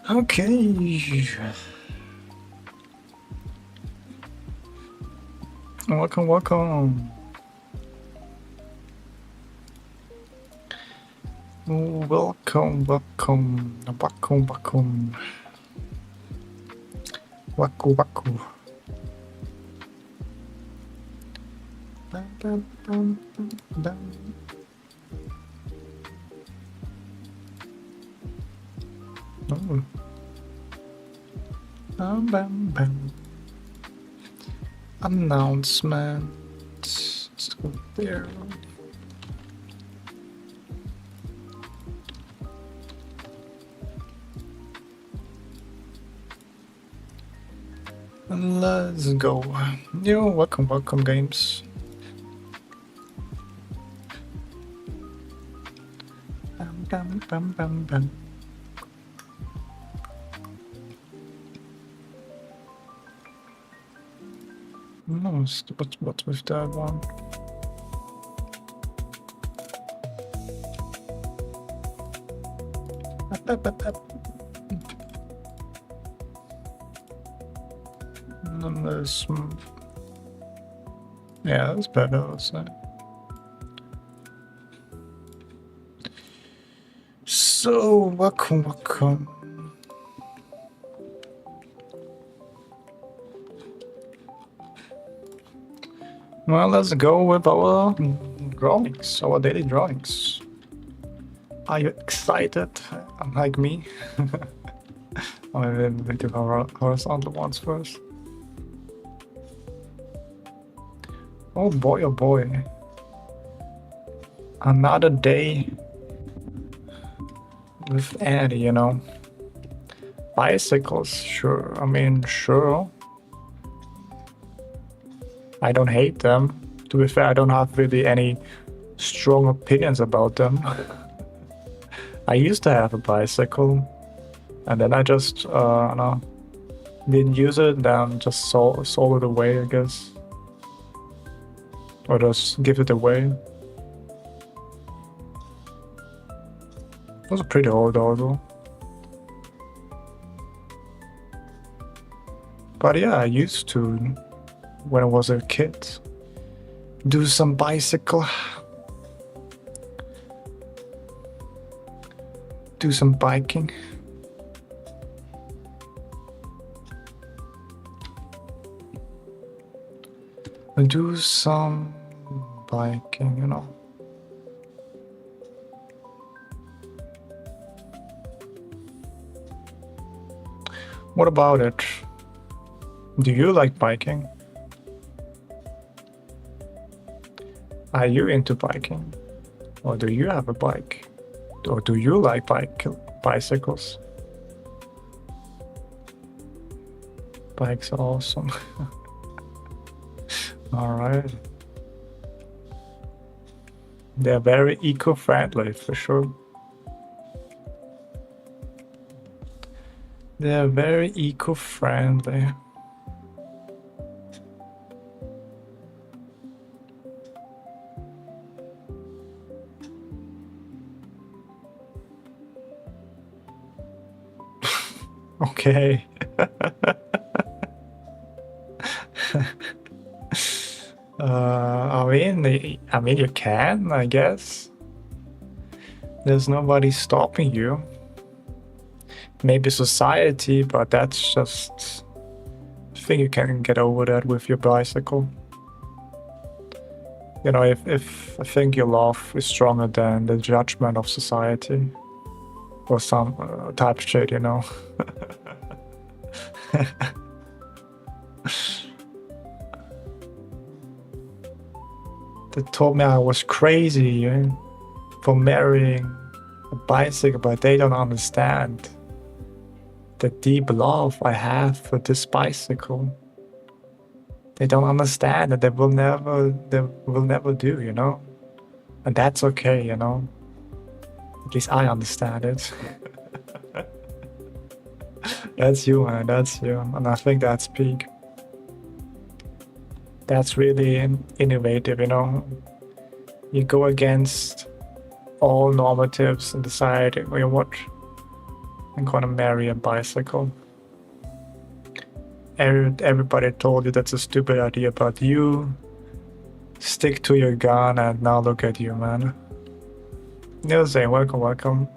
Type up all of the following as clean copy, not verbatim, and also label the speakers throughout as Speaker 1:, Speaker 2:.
Speaker 1: Okay. Welcome, welcome. Welcome, welcome. Welcome, welcome. Waku, waku. Bum, bum, bum, bum. Oh. Bum, bum, bum. Announcement. Let's go there. Let's go. Yo, welcome, welcome, games. Bum, bum, bum, bum, bum. No, what's with that one? Up, up, up. And there's yeah, that's better, I'd say. So, welcome, welcome. Well, let's go with our drawings, our daily drawings. Are you excited, like me? I'm going to do horizontal ones first. Oh boy. Another day with Andy, you know. Bicycles, sure. I mean, sure. I don't hate them. To be fair, I don't have really any strong opinions about them. I used to have a bicycle, and then I just, no, didn't use it, then just sold it away, I guess. Or just give it away. It was pretty old also. But yeah, I used to, when I was a kid, do some bicycle. Do some biking. Do some biking, you know. What about it? Do you like biking? Are you into biking? Or do you have a bike? Or do you like bicycles? Bikes are awesome. Alright. They're very eco-friendly, for sure. They're very eco-friendly. Okay. I mean, you can, I guess. There's nobody stopping you. Maybe society, but that's just. I think you can get over that with your bicycle. You know, if I think your love is stronger than the judgment of society, or some type of shit, you know. They told me I was crazy for marrying a bicycle, but they don't understand the deep love I have for this bicycle. They don't understand that they will never do, you know? And that's okay, you know? At least I understand it. That's you, man, that's you. And I think that's peak. That's really innovative, you know? You go against all normatives and decide, you know what? I'm gonna marry a bicycle. Everybody told you that's a stupid idea, but you stick to your gun, and now look at you, man. Nilsay, welcome, welcome.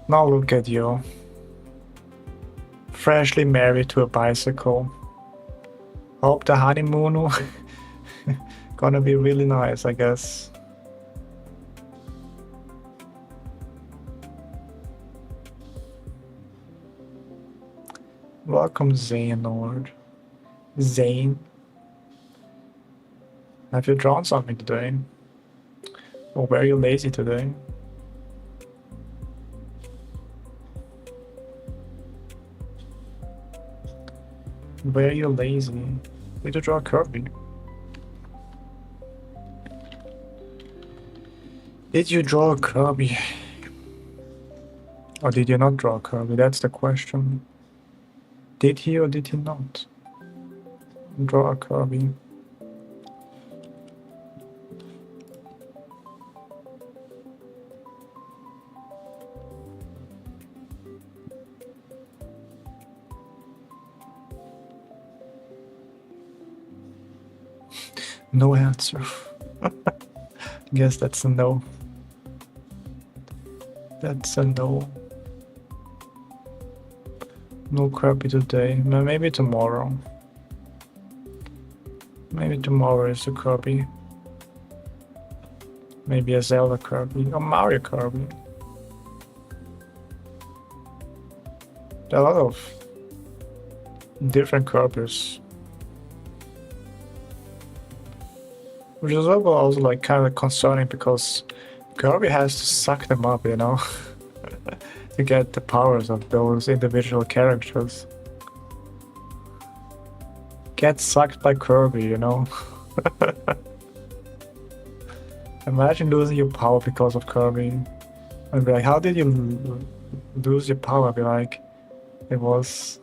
Speaker 1: Now look at you. Freshly married to a bicycle. Hope the honeymoon gonna be really nice, I guess. Welcome, Zaynord. Zane. Have you drawn something today? Or were you lazy today? Were you lazy? Did you draw a Kirby? Did you draw a Kirby? Or did you not draw a Kirby? That's the question. Did he or did he not draw a Kirby? No answer. Guess that's a no. That's a no. No Kirby today. Maybe tomorrow. Maybe tomorrow is a Kirby. Maybe a Zelda Kirby or Mario Kirby. There are a lot of different Kirbys. Which is also like kind of concerning because Kirby has to suck them up, you know, to get the powers of those individual characters. Get sucked by Kirby, you know. Imagine losing your power because of Kirby. And be like, how did you lose your power? Be like, it was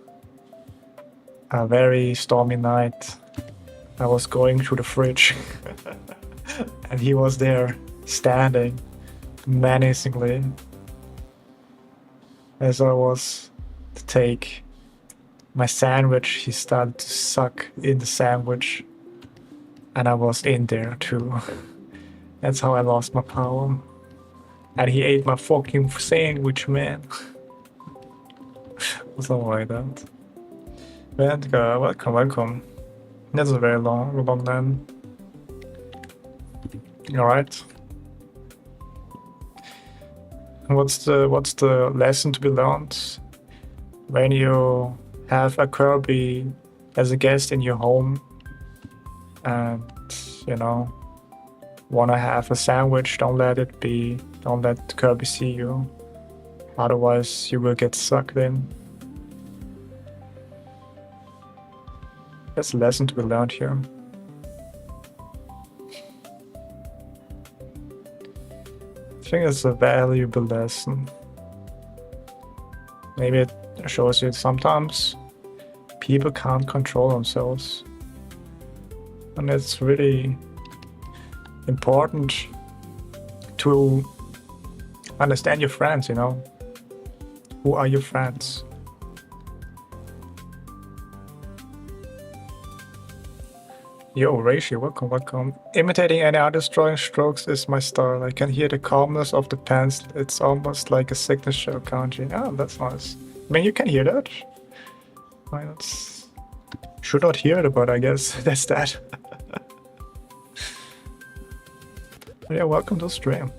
Speaker 1: a very stormy night. I was going through the fridge and he was there standing menacingly as I was to take my sandwich. He started to suck in the sandwich and I was in there too. That's how I lost my power. And he ate my fucking sandwich, man. Something like that. Vedga, welcome, welcome. That's a very long name. Alright. What's the lesson to be learned? When you have a Kirby as a guest in your home and, you know, wanna have a sandwich, don't let Kirby see you. Otherwise you will get sucked in. That's a lesson to be learned here. I think it's a valuable lesson. Maybe it shows you sometimes people can't control themselves. And it's really important to understand your friends, you know. Who are your friends? Yo, Reishi, welcome, welcome. Imitating any artist drawing strokes is my style. I can hear the calmness of the pencil. It's almost like a signature of kanji. Ah, that's nice. I mean, you can hear that. I mean, should not hear it, but I guess that's that. Yeah, welcome to the stream.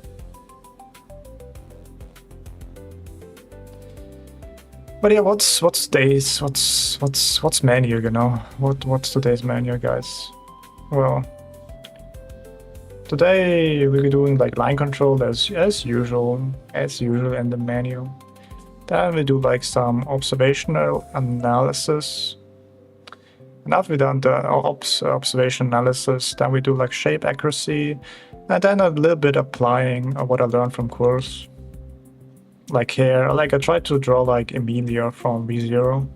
Speaker 1: But yeah, what's menu, you know? What's today's menu, guys? Well, today we'll be doing like line control as usual in the menu. Then we do like some observational analysis. And after we've done the observation analysis, then we do like shape accuracy, and then a little bit applying what I learned from course. Like here, like I tried to draw like Emilia from V0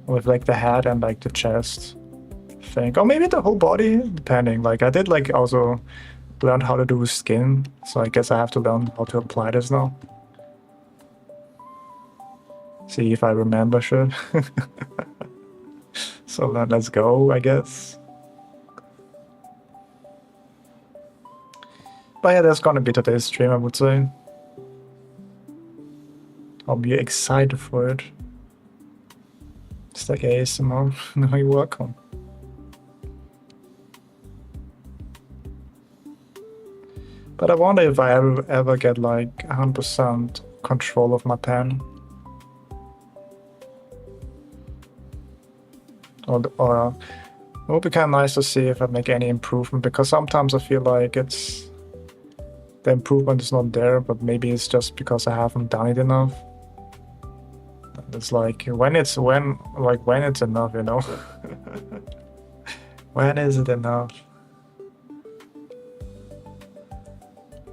Speaker 1: with like the head and like the chest thing, or maybe the whole body, depending. Like I did like also learned how to do skin, so I guess I have to learn how to apply this now. See if I remember shit. So let's go, I guess. But yeah, that's gonna be today's stream, I would say. I'll be excited for it. It's like ASMR. No, you're welcome. But I wonder if I ever get like 100% control of my pen. Or it would be kind of nice to see if I make any improvement, because sometimes I feel like the improvement is not there, but maybe it's just because I haven't done it enough. It's like when it's enough, you know. When is it enough?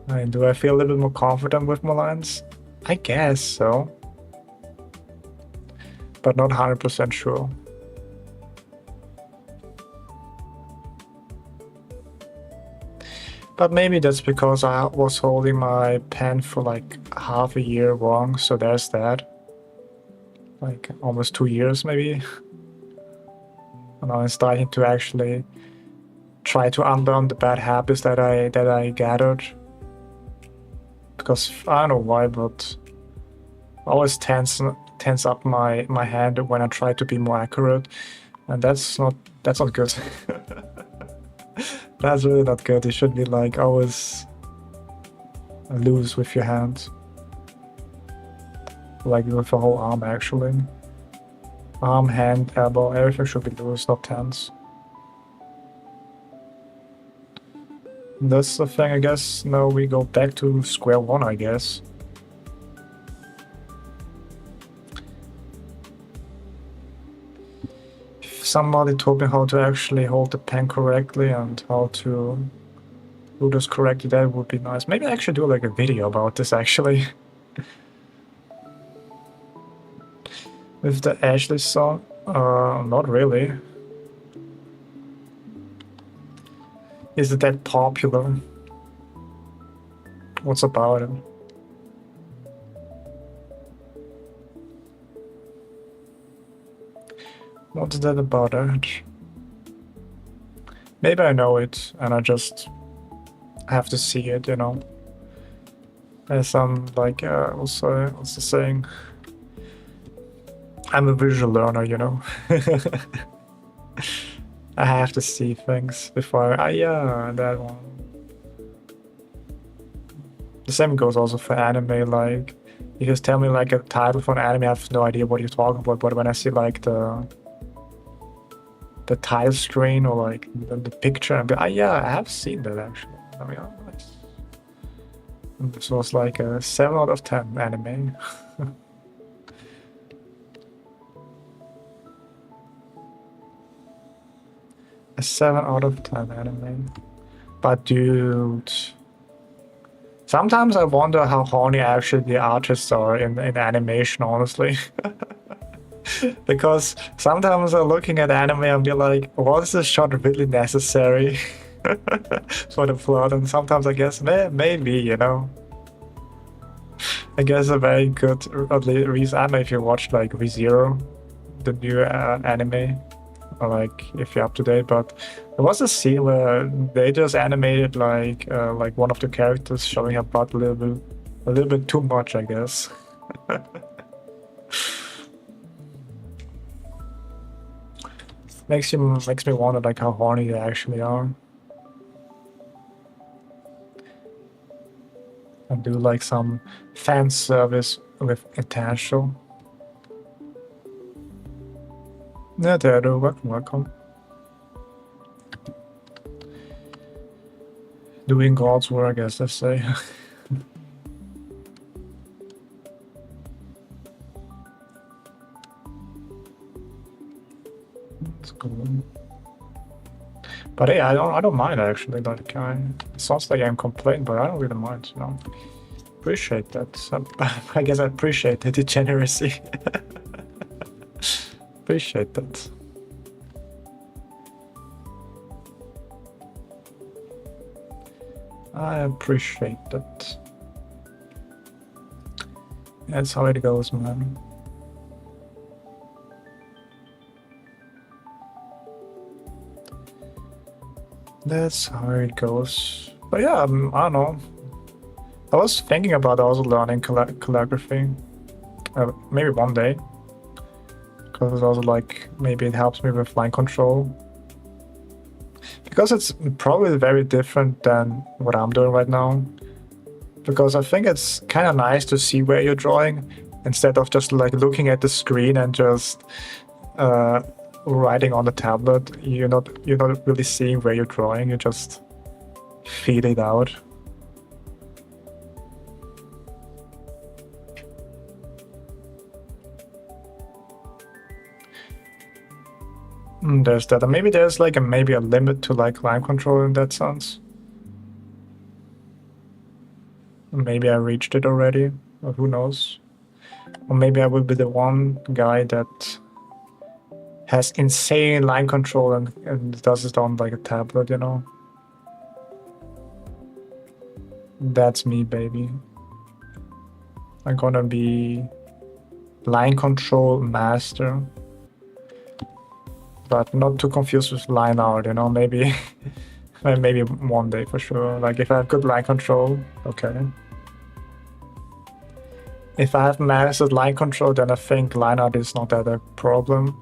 Speaker 1: I mean, do I feel a little bit more confident with my lines? I guess so, but not 100% sure. But maybe that's because I was holding my pen for like half a year wrong, so there's that. Like almost 2 years maybe. And I'm starting to actually try to unlearn the bad habits that I gathered. Because I don't know why, but I always tense up my hand when I try to be more accurate, and that's not good. That's really not good. You should be like always loose with your hands, like with the whole arm actually. Arm, hand, elbow, everything should be loose, not tense. That's the thing, I guess. Now we go back to square one, I guess. If somebody told me how to actually hold the pen correctly and how to do this correctly, that would be nice. Maybe I should do like a video about this actually. With the Ashley song? Not really. Is it that popular? What's about it? What's that about it? Maybe I know it and I just have to see it, you know. As I'm like also saying, I'm a visual learner, you know. I have to see things before yeah, that one. The same goes also for anime. Like, you just tell me like a title for an anime, I have no idea what you're talking about. But when I see like the title screen or like the picture, I'm like, yeah, I have seen that actually. I mean, oh, nice. And this was like a 7 out of 10 anime. A 7 out of 10 anime. But dude, sometimes I wonder how horny actually the artists are in animation, honestly. Because sometimes I'm looking at anime and be like, was this shot really necessary for the plot? And sometimes I guess maybe, you know. I guess a very good reason. I don't know if you watched like ReZero, the new anime, or like if you're up to date, but there was a scene where they just animated like one of the characters showing her butt a little bit too much, I guess. Makes me wonder like how horny they actually are. And do like some fan service with intention. Yeah, Theodore, welcome. Doing God's work, as they say. That's cool. But hey, I don't mind actually. Like, it sounds like I'm complaining, but I don't really mind. You know, appreciate that. I guess I appreciate the degeneracy. Appreciate that. I appreciate that. That's how it goes, man. That's how it goes. But yeah, I don't know. I was thinking about also learning calligraphy. Maybe one day. Because it's also like, maybe it helps me with line control. Because it's probably very different than what I'm doing right now. Because I think it's kind of nice to see where you're drawing instead of just like looking at the screen and just writing on the tablet. You're not really seeing where you're drawing. You just feel it out. There's that. And maybe there's like maybe a limit to like line control in that sense. Maybe I reached it already, or who knows. Or maybe I will be the one guy that has insane line control and does it on like a tablet, you know? That's me, baby. I'm gonna be line control master. But not too confused with line art, you know? Maybe maybe one day for sure. Like if I have good line control, okay. If I have mastered line control, then I think line art is not that a problem.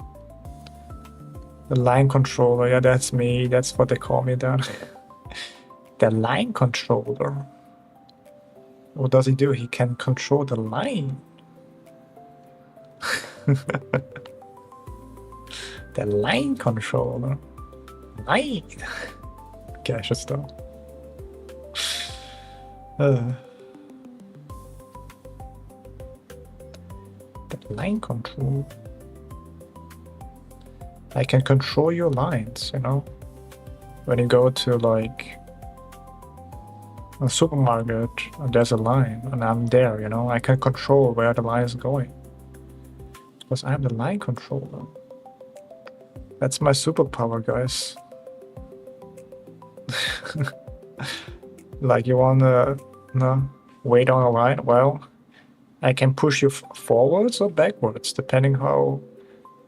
Speaker 1: The line controller, yeah, that's me. That's what they call me then. The line controller. What does he do? He can control the line. The line controller. Line. Okay, I should stop. The line control. I can control your lines, you know? When you go to like a supermarket and there's a line and I'm there, you know? I can control where the line is going. Because I'm the line controller. That's my superpower, guys. Like you wanna wait on a line? Well, I can push you forwards or backwards, depending how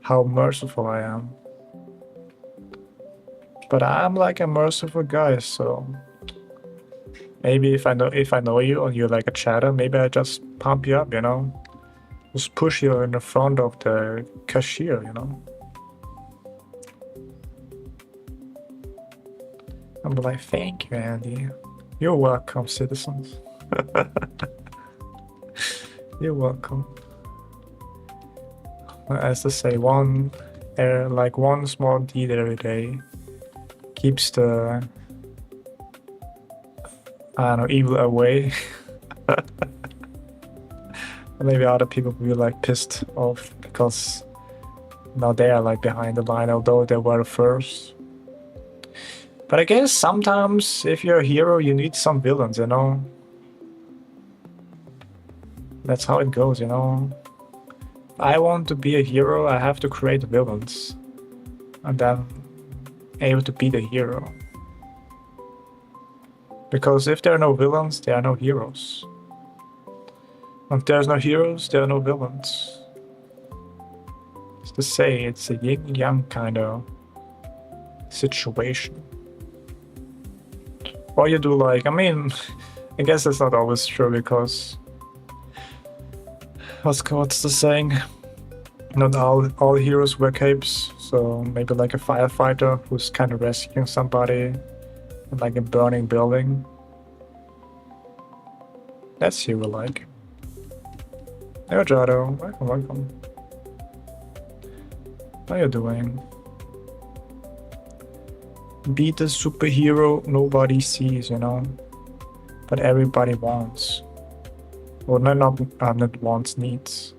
Speaker 1: merciful I am. But I'm like a merciful guy, so maybe if I know you and you're like a chatter, maybe I just pump you up, you know? Just push you in the front of the cashier, you know? I'm like, thank you, Andy. You're welcome, citizens. You're welcome. As they say, one small deed every day keeps the, I don't know, evil away. Maybe other people will be like pissed off because now they are like behind the line, although they were first. But I guess sometimes if you're a hero, you need some villains, you know? That's how it goes, you know? If I want to be a hero, I have to create villains. And then able to be the hero. Because if there are no villains, there are no heroes. If there's no heroes, there are no villains. It's to say, it's a yin-yang kind of situation. Or you do like, I mean, I guess that's not always true because what's the saying? Not all heroes wear capes, so maybe like a firefighter who's kind of rescuing somebody in like a burning building. That's hero-like. Hey, Jado, welcome. How you doing? Be the superhero nobody sees, you know, but everybody wants. Or not wants, needs.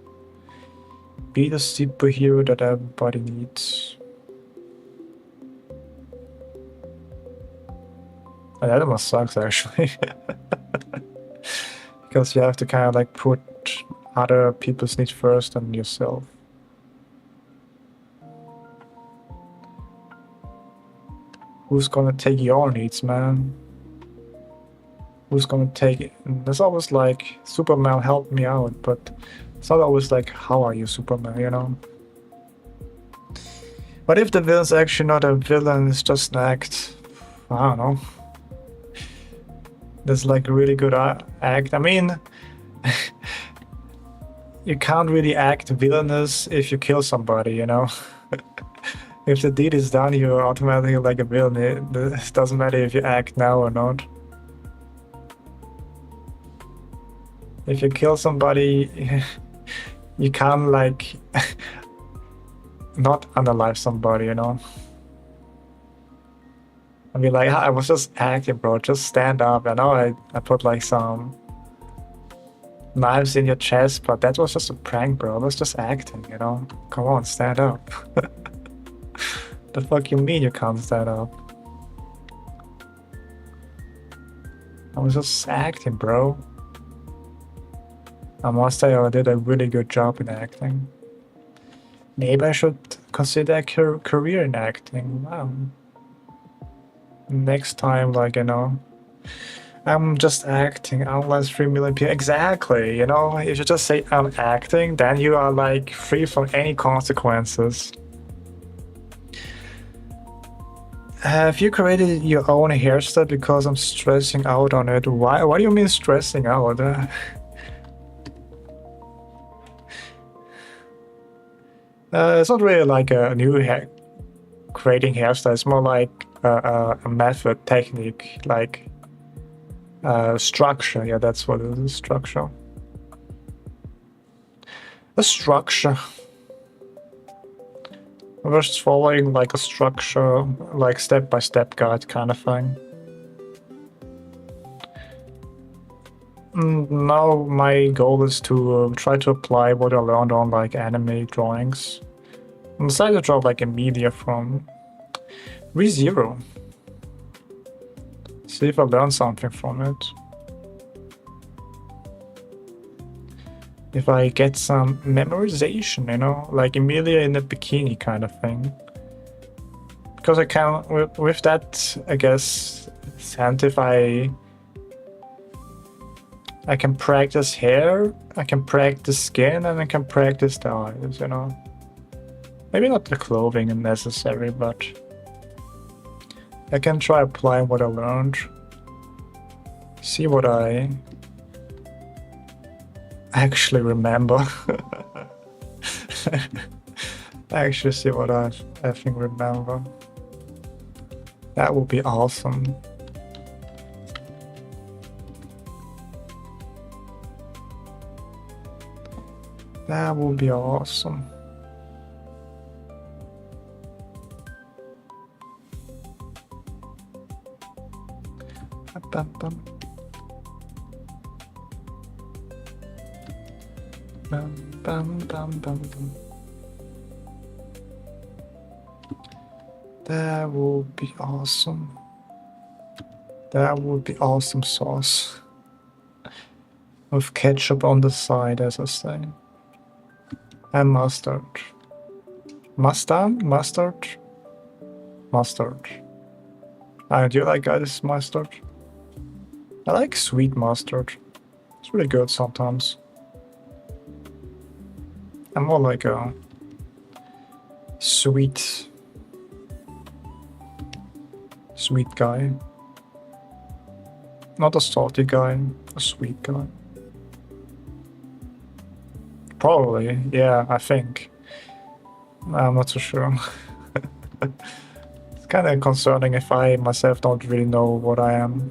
Speaker 1: Be the superhero that everybody needs. And that almost sucks, actually. Because you have to kind of like put other people's needs first than yourself. Who's gonna take your needs, man? who's gonna take it? And there's always like, Superman helped me out, but it's not always like, how are you, Superman, you know? What if the villain's actually not a villain, it's just an act? I don't know. That's like a really good act. I mean, you can't really act villainous if you kill somebody, you know? If the deed is done, you're automatically like a villain. It doesn't matter if you act now or not. If you kill somebody, you can't like not unalive somebody, you know? I mean, like, I was just acting, bro. Just stand up. I know I put like some knives in your chest, but that was just a prank, bro. I was just acting, you know? Come on, stand up. The fuck you mean you can't stand up? I was just acting, bro. I must say I did a really good job in acting. Maybe I should consider a career in acting. Wow. Next time, like, you know, I'm just acting unless 3 million people. Exactly, you know, if you just say I'm acting, then you are like free from any consequences. Have you created your own hairstyle because I'm stressing out on it? Why? What do you mean stressing out? It's not really like a new creating hairstyle. It's more like a method, technique, like structure. Yeah, that's what it is. Structure. A structure. We're just following like a structure, like step-by-step guide kind of thing. Now my goal is to try to apply what I learned on like anime drawings. I decided to draw like a media from ReZero. See if I learn something from it. If I get some memorization, you know, like Emilia in a bikini kind of thing. Because I can, with that, I guess, if I can practice hair, I can practice skin, and I can practice the eyes, you know. Maybe not the clothing necessary, but I can try applying what I learned. See what I actually remember. Actually see what I think remember. That would be awesome. That would be awesome. Bum, bum. Bum, bum, bum, bum, bum. That would be awesome. That would be awesome sauce. With ketchup on the side, as I say. And mustard. Mustard? Mustard? Mustard. Do you like this mustard? I like sweet mustard. It's really good sometimes. I'm more like a sweet guy. Not a salty guy, a sweet guy. Probably, yeah, I think. I'm not so sure. It's kind of concerning if I myself don't really know what I am.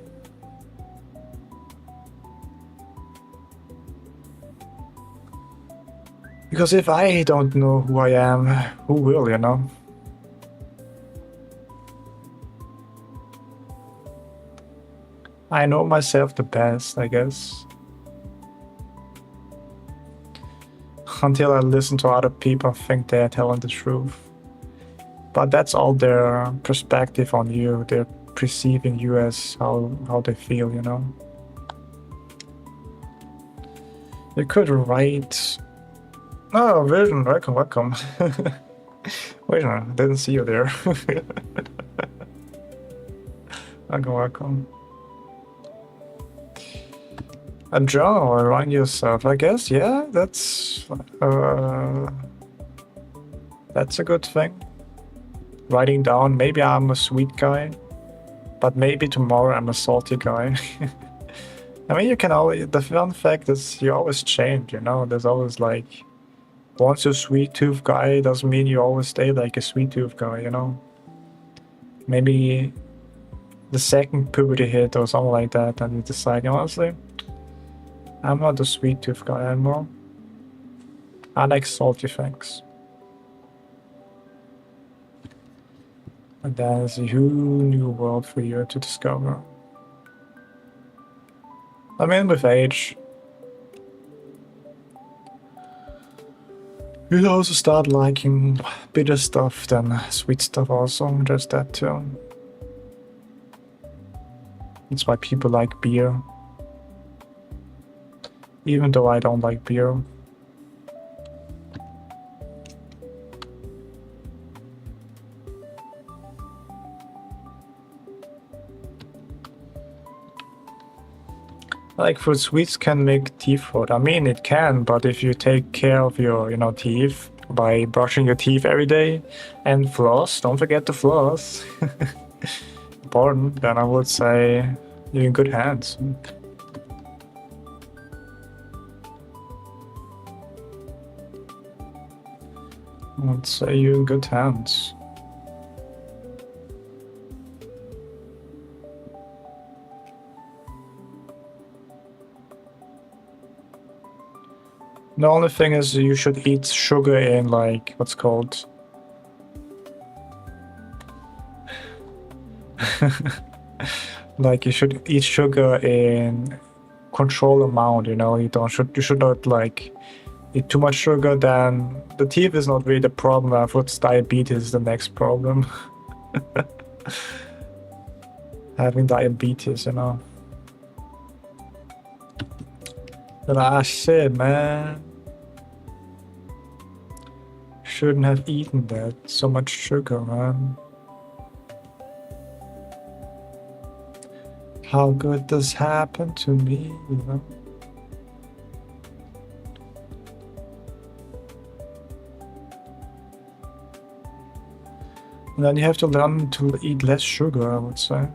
Speaker 1: Because if I don't know who I am, who will, you know? I know myself the best, I guess. Until I listen to other people and think they are telling the truth. But that's all their perspective on you. They're perceiving you as how they feel, you know? You could write... Oh, Vision, welcome. Wait a minute, I didn't see you there. Welcome. A journal around yourself, I guess. Yeah, that's a good thing. Writing down, maybe I'm a sweet guy, but maybe tomorrow I'm a salty guy. I mean, you can always. The fun fact is, you always change. You know, there's always like, once you're a sweet tooth guy, doesn't mean you always stay like a sweet tooth guy. You know, maybe the second puberty hit or something like that, and you decide, honestly, I'm not a sweet tooth guy anymore. I like salty things. And there's a whole new world for you to discover. I mean, with age, you'll also start liking bitter stuff than sweet stuff also, just that too. That's why people like beer. Even though I don't like beer. Like fruit sweets can make teeth rot. I mean, it can, but if you take care of your, teeth by brushing your teeth every day and floss, don't forget to floss. Important, then I would say you're in good hands. I would say you're in good hands. The only thing is you should eat sugar in like, what's called? Like you should eat sugar in control amount, you should not like eat too much sugar, then the teeth is not really the problem. I thought diabetes is the next problem. Having diabetes, But shit, man. Shouldn't have eaten that. So much sugar, man. How could this happen to me, And then you have to learn to eat less sugar, I would say.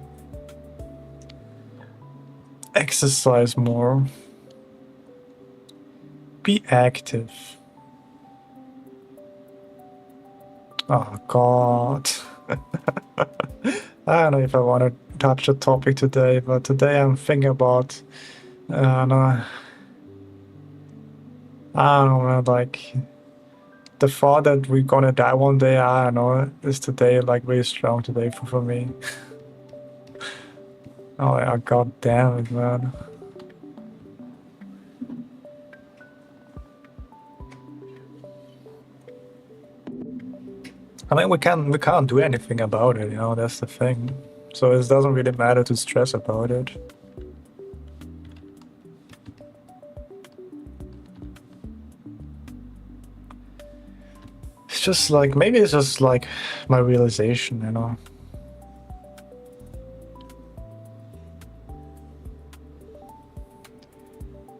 Speaker 1: Exercise more. Be active. Oh god. I don't know if I want to touch the topic today, but today I'm thinking about no, I don't know, like the thought that we're gonna die one day, I don't know, is today like really strong today for me. Oh yeah, god damn it, man. I mean, we can't do anything about it, that's the thing. So it doesn't really matter to stress about it. It's just like, maybe it's just like my realization,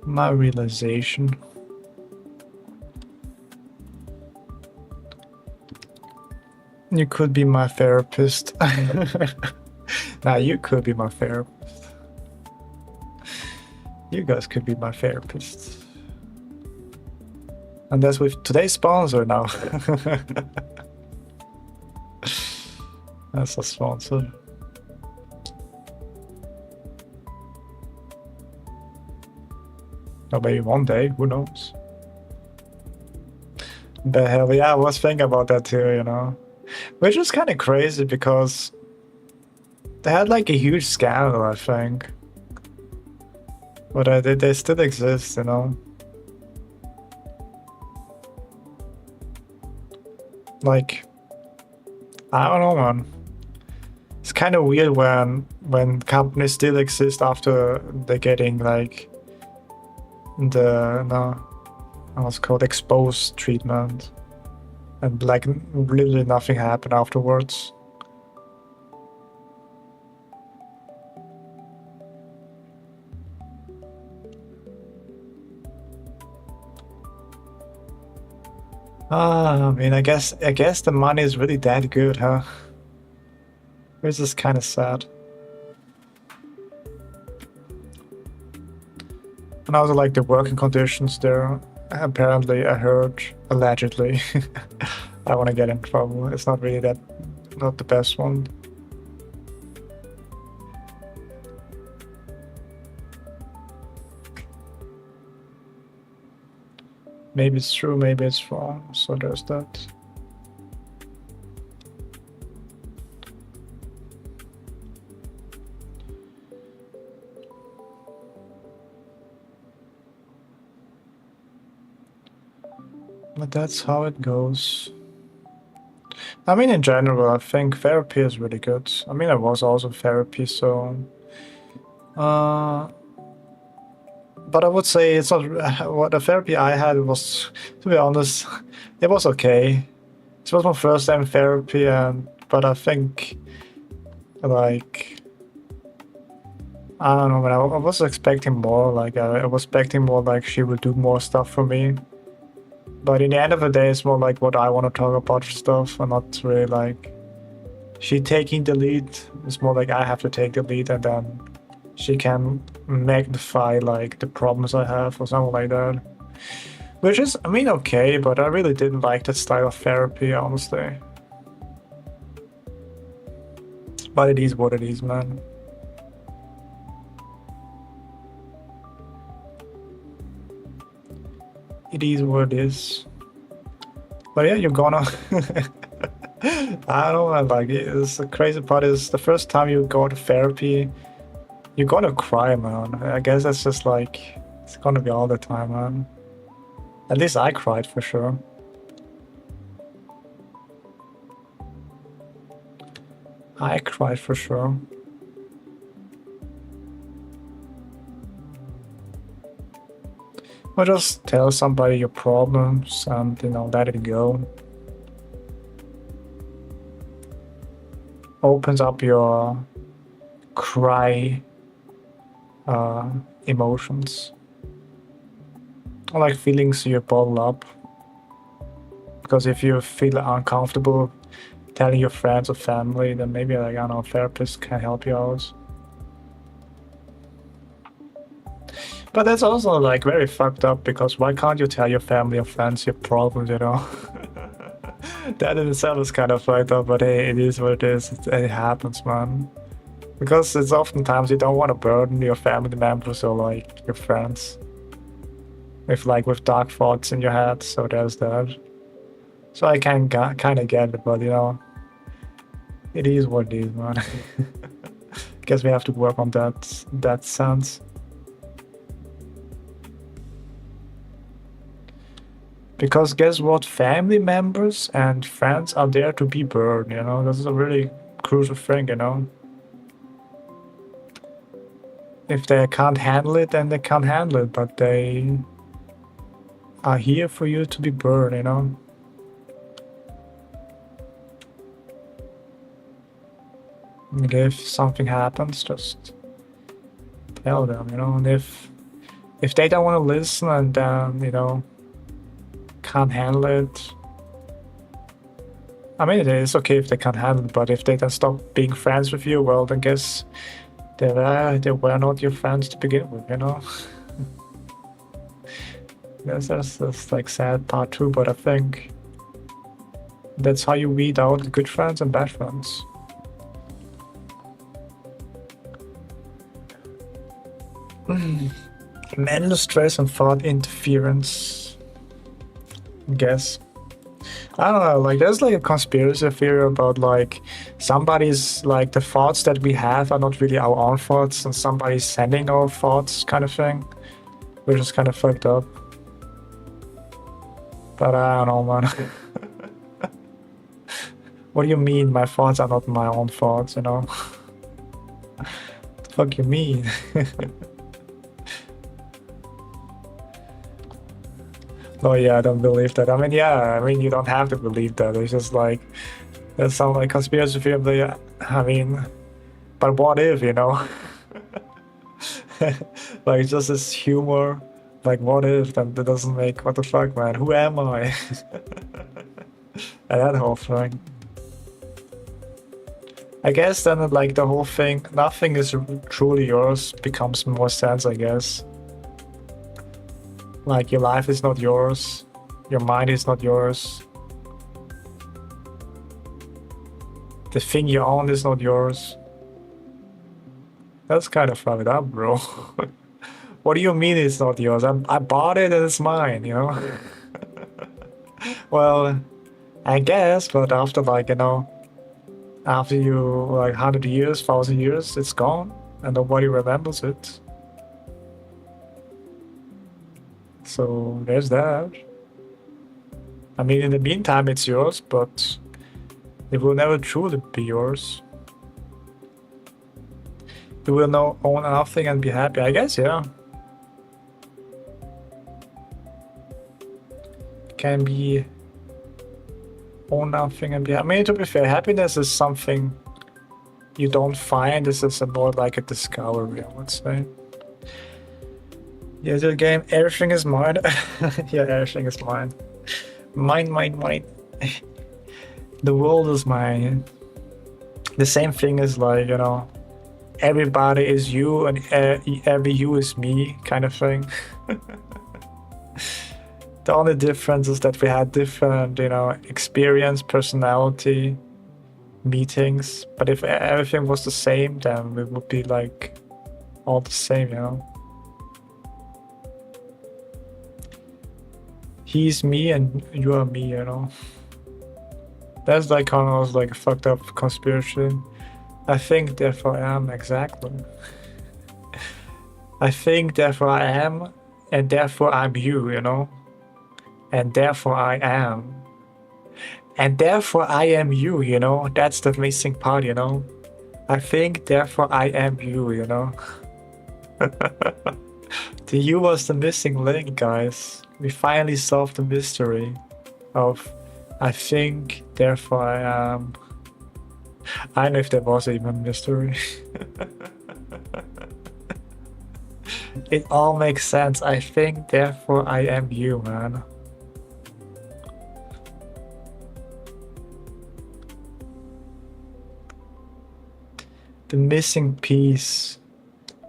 Speaker 1: My realization. You could be my therapist. Nah, you could be my therapist. You guys could be my therapist. And that's with today's sponsor now. That's a sponsor. Or maybe one day, who knows? The hell, yeah, I was thinking about that too, Which is kind of crazy because they had like a huge scandal, I think. But they still exist, Like, I don't know, man. It's kind of weird when companies still exist after they're getting like what's called exposed treatment. And like literally nothing happened afterwards. I mean, I guess the money is really that good, huh? Which is kind of sad. And also like the working conditions there. Apparently, I heard allegedly. I want to get in trouble. It's not really that, not the best one. Maybe it's true, maybe it's wrong. So there's that. But that's how it goes. I mean, in general, I think therapy is really good. I mean, I was also therapy, so. Uh, but I would say it's not. What the therapy I had was, to be honest, it was okay. It was my first time therapy, and but I think, like, I don't know, man. I was expecting more. Like, I was expecting more. Like, she would do more stuff for me. But in the end of the day, it's more like what I want to talk about stuff, and not really like she taking the lead. It's more like I have to take the lead, and then she can magnify like the problems I have or something like that. Which is, I mean, okay, but I really didn't like that style of therapy, honestly. But it is what it is, man. It is what it is. But yeah, you're gonna. I don't know, like, it's the crazy part is the first time you go to therapy, you're gonna cry, man. I guess that's just like, it's gonna be all the time, man. At least I cried for sure. I cried for sure. Or just tell somebody your problems and, let it go. Opens up your cry emotions. Or like feelings you bottle up. Because if you feel uncomfortable telling your friends or family, then maybe, like, I don't know, a therapist can help you out. But that's also like very fucked up because why can't you tell your family or friends your problems, you know? That in itself is kind of fucked up, but hey, it is what it is. It happens, man. Because it's oftentimes you don't want to burden your family members or like your friends with dark thoughts in your head. So there's that. So I can kind of get it, but it is what it is, man. Guess we have to work on that sense. Because guess what? Family members and friends are there to be burned, This is a really crucial thing. If they can't handle it, then they can't handle it, but they are here for you to be burned, And if something happens, just tell them, And if they don't want to listen and then, can't handle it. I mean, it is okay if they can't handle it, but if they then stop being friends with you, well, then guess they were not your friends to begin with. That's like sad part too, but I think that's how you weed out good friends and bad friends. Mental stress and thought interference. I guess. I don't know, like there's like a conspiracy theory about like somebody's like the thoughts that we have are not really our own thoughts and somebody's sending our thoughts kind of thing. Which is kind of fucked up. But I don't know, man. What do you mean my thoughts are not my own thoughts, What the fuck you mean? Oh yeah, I don't believe that. I mean, yeah, I mean you don't have to believe that. It's just like that sounds like conspiracy theory. But yeah, I mean, but what if, Like just this humor, Like, what if? Then that doesn't make. What the fuck, man? Who am I? And that whole thing. I guess then, like, the whole thing, nothing is truly yours, becomes more sense, I guess. Like, your life is not yours, your mind is not yours, the thing you own is not yours. That's kind of fucked up, bro. What do you mean it's not yours? I bought it and it's mine, you know? Well, I guess, but after, like, you know, after you, like, 100 years, 1,000 years, it's gone and nobody remembers it. So there's that. I mean, in the meantime, it's yours, but it will never truly be yours. You will not own nothing and be happy. I guess, yeah. Can be own nothing and be. I mean, to be fair, happiness is something you don't find. This is more like a discovery, I would say. Yeah, the game, everything is mine. Yeah, everything is mine. Mine. The world is mine. The same thing is like, you know, everybody is you and every you is me kind of thing. The only difference is that we had different, you know, experience, personality, meetings. But if everything was the same, then we would be like all the same, you know. He's me and you are me, you know. That's like kind of like a fucked up conspiracy. I think, therefore I am, exactly. I think, therefore I am, and therefore I'm you, you know. And therefore I am. And therefore I am you, you know. That's the missing part, you know. I think, therefore I am you, you know. The you was the missing link, guys. We finally solved the mystery of I think, therefore I am. I don't know if there was even a mystery. It all makes sense. I think, therefore I am you, man. The missing piece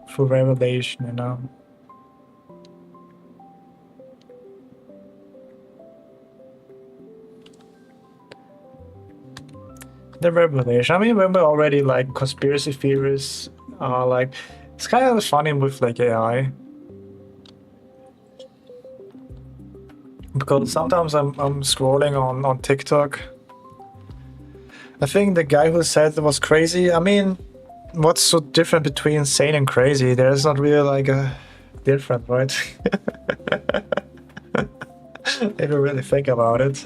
Speaker 1: for revelation, you know. The revelation. I mean, when we're already like conspiracy theories, like it's kind of funny with like AI, because sometimes I'm scrolling on TikTok. I think the guy who said it was crazy. I mean, what's so different between sane and crazy? There's not really like a different, right? If you really think about it.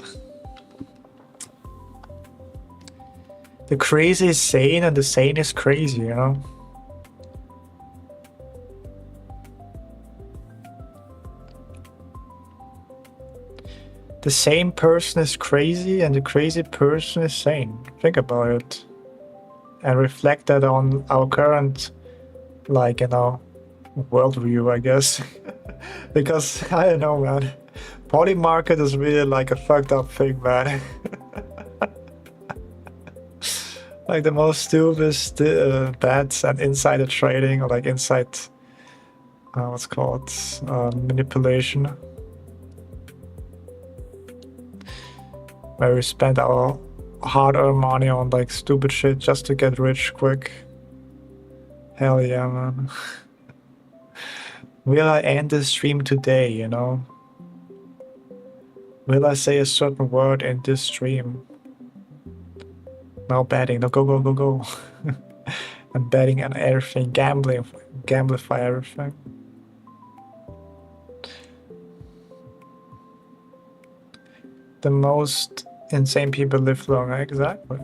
Speaker 1: The crazy is sane and the sane is crazy, you know? The sane person is crazy and the crazy person is sane. Think about it. And reflect that on our current, like, you know, worldview, I guess. Because, I don't know, man. Body market is really like a fucked up thing, man. Like the most stupid bets and insider trading, or like inside, what's called, manipulation. Where we spend our hard-earned money on like stupid shit just to get rich quick. Hell yeah, man. Will I end this stream today, you know? Will I say a certain word in this stream? No betting, no go. I'm betting on everything, gamblify everything. The most insane people live longer, exactly.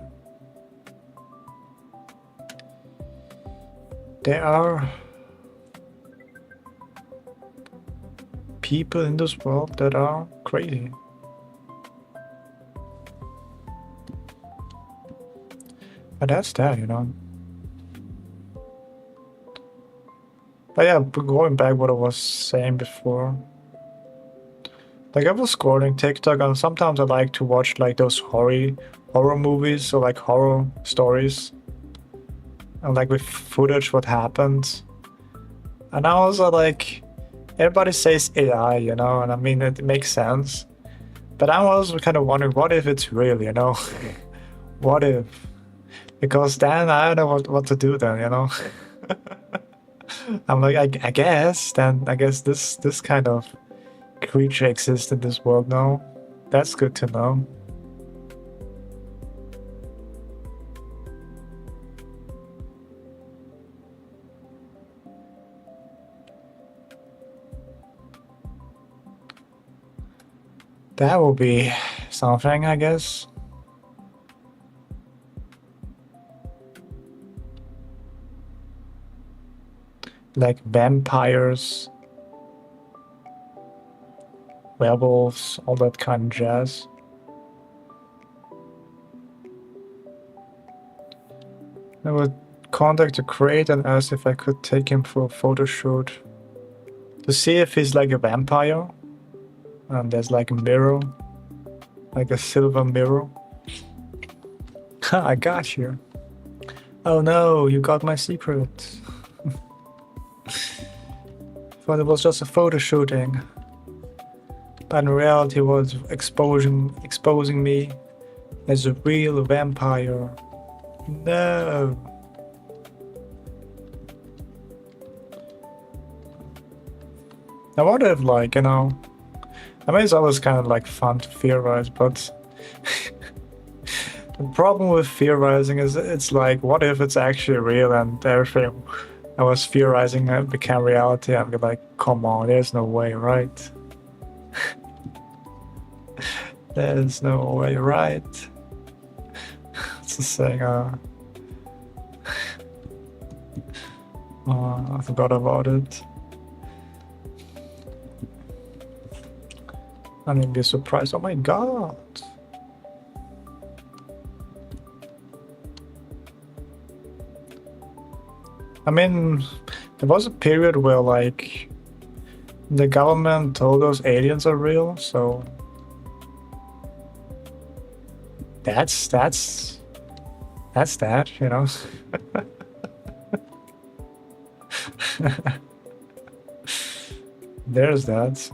Speaker 1: There are people in this world that are crazy. But that's that, you know. But yeah, going back what I was saying before, Like I was scrolling TikTok and sometimes I like to watch like those horror movies or like horror stories and like with footage what happened. And I was like, everybody says AI, you know, and I mean it makes sense. But I'm also kind of wondering, what if it's real, you know? What if? Because then I don't know what to do then, you know? I'm like, I guess then I guess this kind of creature exists in this world now. That's good to know. That will be something, I guess. Like vampires, werewolves, all that kind of jazz. I would contact the creator and ask if I could take him for a photo shoot to see if he's like a vampire. And there's like a mirror, like a silver mirror. I got you. Oh no, you got my secret. Thought it was just a photo shooting. But in reality it was exposing me as a real vampire. No. I wonder if like, you know, I mean it's always kind of like fun to theorize, but the problem with theorizing is it's like, what if it's actually real and everything I was theorizing became reality? I'd be like, come on, there's no way, right? There's no way, right? It's the saying, I forgot about it. I mean, be surprised. Oh my god! I mean, there was a period where like the government told us aliens are real, so that's that, you know. There's that.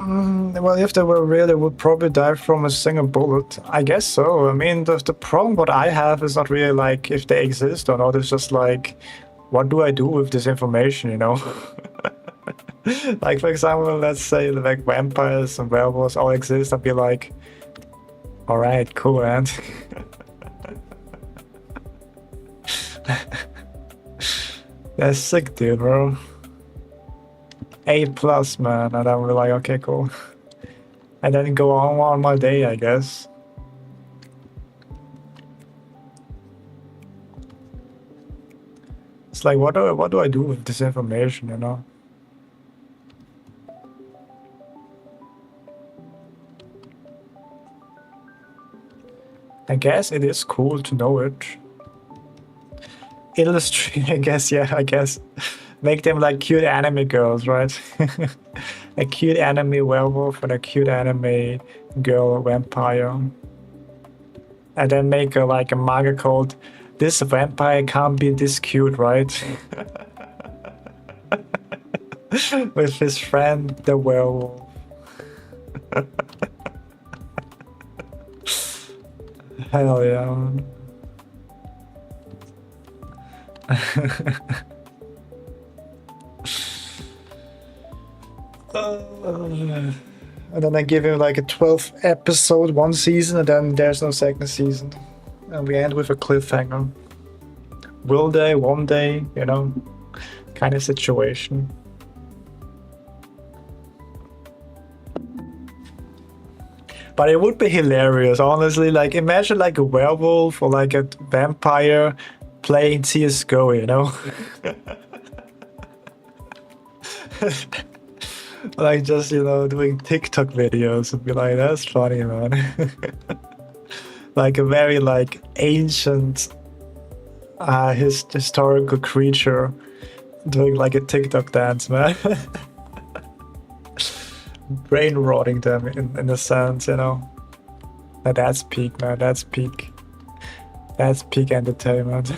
Speaker 1: Well, if they were real, they would probably die from a single bullet. I guess so. I mean, the problem what I have is not really like if they exist or not. It's just like, what do I do with this information, you know? Like, for example, let's say like vampires and werewolves all exist. I'd be like, alright, cool, man. That's sick, dude, bro. A+, man, and I'm like, okay, cool. And then go on my day, I guess. It's like, what do I do with this information, you know? I guess it is cool to know it. Illustrate, I guess, yeah, I guess. Make them like cute anime girls, right? A cute anime werewolf and a cute anime girl vampire. And then make like a manga called "This Vampire Can't Be This Cute," right? With his friend, the werewolf. Hell yeah. And then I give him like a 12th episode, one season, and then there's no second season. And we end with a cliffhanger. Will they, one day, you know, kind of situation. But it would be hilarious, honestly. Like, imagine like a werewolf or like a vampire playing CSGO, you know? Like, just, you know, doing TikTok videos and be like, that's funny, man. Like a very like ancient historical creature Doing like a TikTok dance, man. Brain rotting them in a sense, you know. Now that's peak, man. That's peak. That's peak entertainment.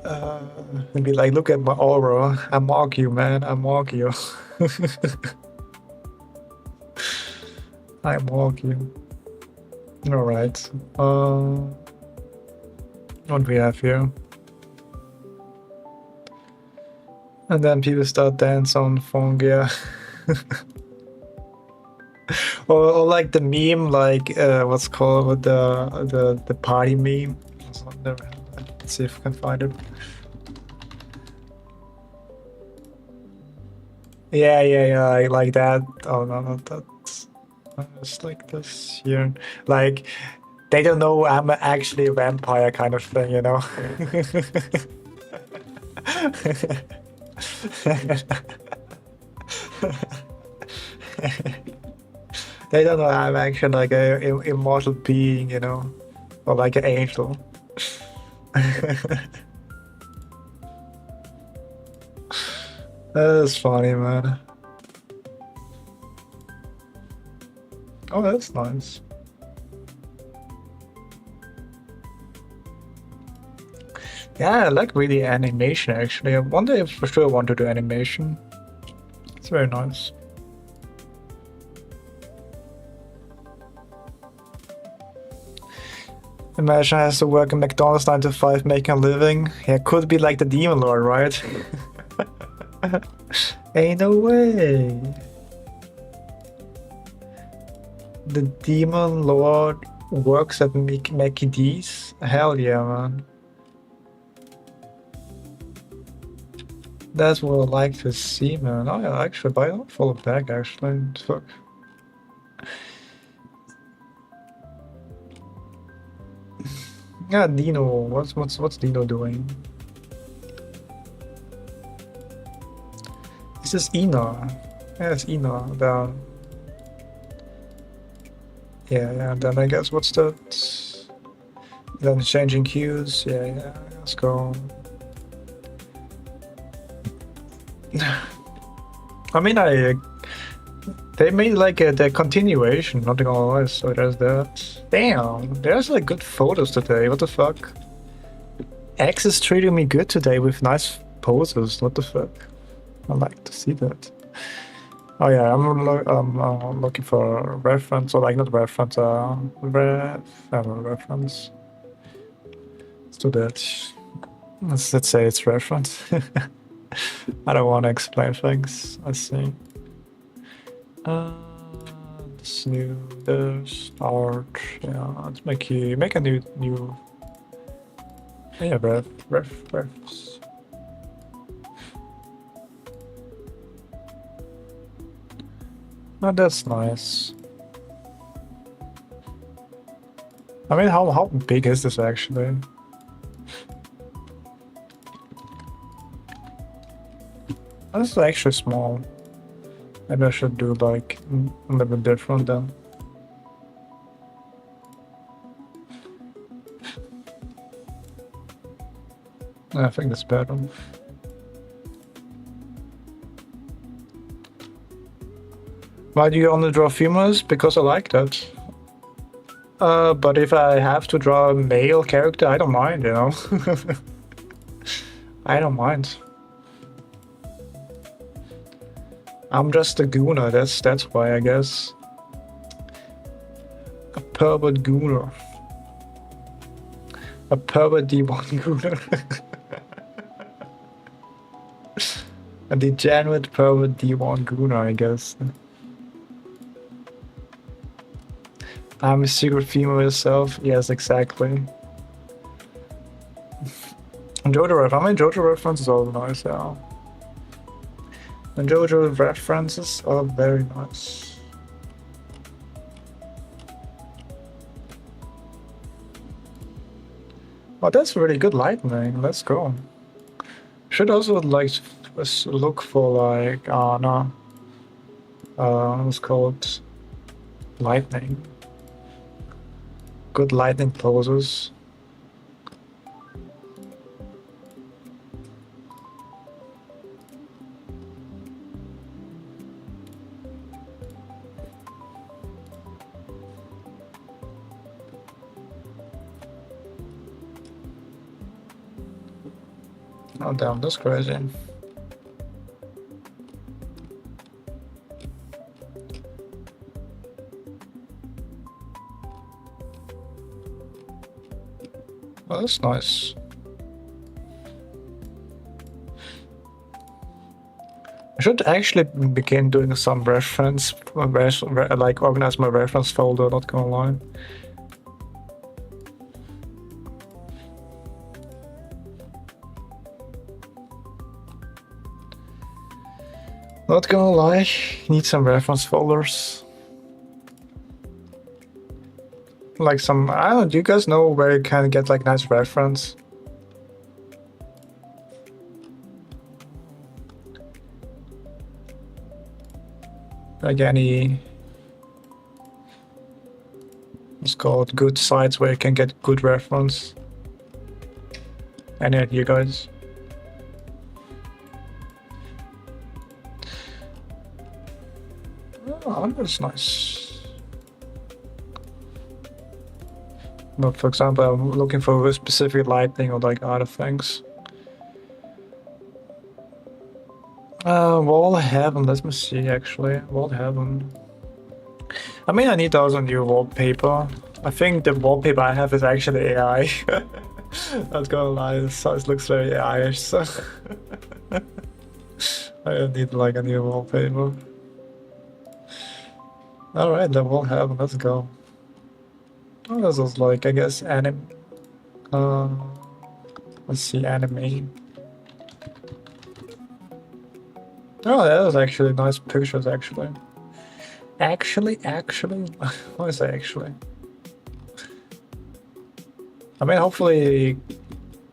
Speaker 1: And be like, look at my aura. I mock you, man. I mock you. I mock you. All right. What we have here? And then people start dance on Fongia. or like the meme, like what's called the party meme. Let's see if I can find it. Yeah, like that. Oh no, not that. It's like this here. Like they don't know I'm actually a vampire kind of thing, you know. They don't know I'm actually like a immortal being, you know, or like an angel. That's funny, man. Oh, that's nice. Yeah, I like really animation actually. I wonder if for sure I want to do animation. It's very nice. Imagine I has to work in McDonald's 9 to 5 making a living. Yeah, could be like the Demon Lord, right? Ain't no way. The Demon Lord works at Mickey D's? Hell yeah, man. That's what I like to see, man. Oh yeah, actually, but I don't follow back, actually. Fuck. Yeah, Dino. What's Dino doing? This is Ina. Yeah, it's Ina. Yeah. Then I guess what's that? Then changing cues. Yeah. Let's go. I mean, they made like the continuation, nothing else. So there's that. Damn, there's like good photos today. What the fuck? X is treating me good today with nice poses. What the fuck? I like to see that. Oh yeah, I'm looking for a reference, or like not reference, reference. Let's do that. Let's say it's reference. I don't want to explain things. Let's see. This new, the start. Yeah, let's make a new. Yeah, refs. Oh, that's nice. I mean, how big is this actually? This is actually small. Maybe I should do like a little bit different then. I think it's better. Why do you only draw females? Because I like that. But if I have to draw a male character, I don't mind, you know. I don't mind. I'm just a gooner, that's why, I guess. A pervert gooner. A pervert D1 gooner. A degenerate pervert D1 gooner, I guess. I'm a secret female myself. Yes, exactly. JoJo I mean, JoJo references are nice, yeah. And JoJo references are very nice. Oh, that's really good lightning. Let's go. Should also like look for like no, what's called lightning. Good lightning poses. Oh damn, that's crazy. Oh, that's nice. I should actually begin doing some reference, like organize my reference folder, not gonna lie. Not gonna lie, need some reference folders. Like some, I don't know, do you guys know where you can get like nice reference? Like any, it's called good sites where you can get good reference. Any of you guys? Oh, that's nice. But for example, I'm looking for a specific lighting or like other things. Wall Heaven, let me see actually. Wall Heaven. I mean, I need also new wallpaper. I think the wallpaper I have is actually AI. Not gonna lie, so it looks very AI-ish, so I need like a new wallpaper. Alright, the Wall Heaven, let's go. Oh, this is like, I guess, anime. Let's see, anime. Oh, that was actually nice pictures, actually. Actually? What is that actually? I mean, hopefully...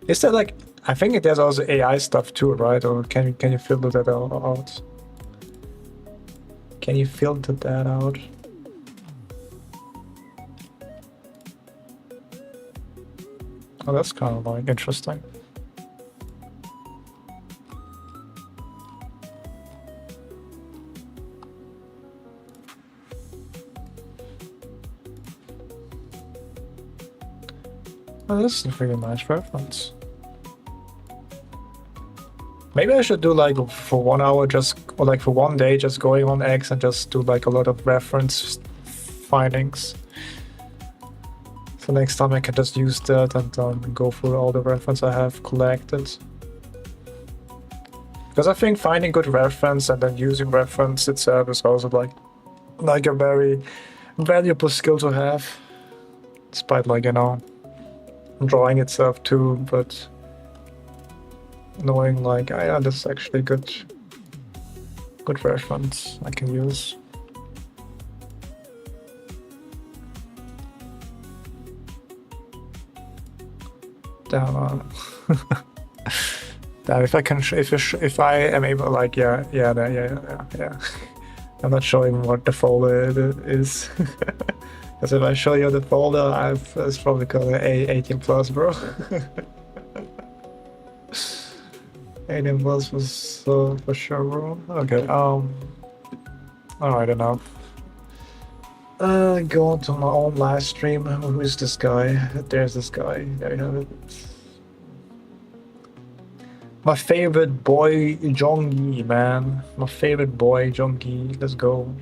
Speaker 1: Is that like... I think there's also AI stuff too, right? Or can you filter that out? Can you filter that out? Oh, that's kind of like interesting. Oh, this is a pretty nice reference. Maybe I should do like for 1 hour just, or like for 1 day just going on X and just do like a lot of reference findings. So next time I can just use that and go through all the reference I have collected. Because I think finding good reference and then using reference itself is also like a very valuable skill to have. Despite like, you know, drawing itself too, but knowing like, oh, yeah, this is actually good reference I can use. Damn. Damn, if I can, if I am able, like, yeah. I'm not showing what the folder is. Because if I show you the folder, it's probably called A18 plus, bro. 18 plus was for sure, bro. Okay, alright, enough. Go on to my own live stream. Who is this guy? There's this guy. There you have it. My favorite boy, Jonggi, man. My favorite boy, Jonggi. Let's go.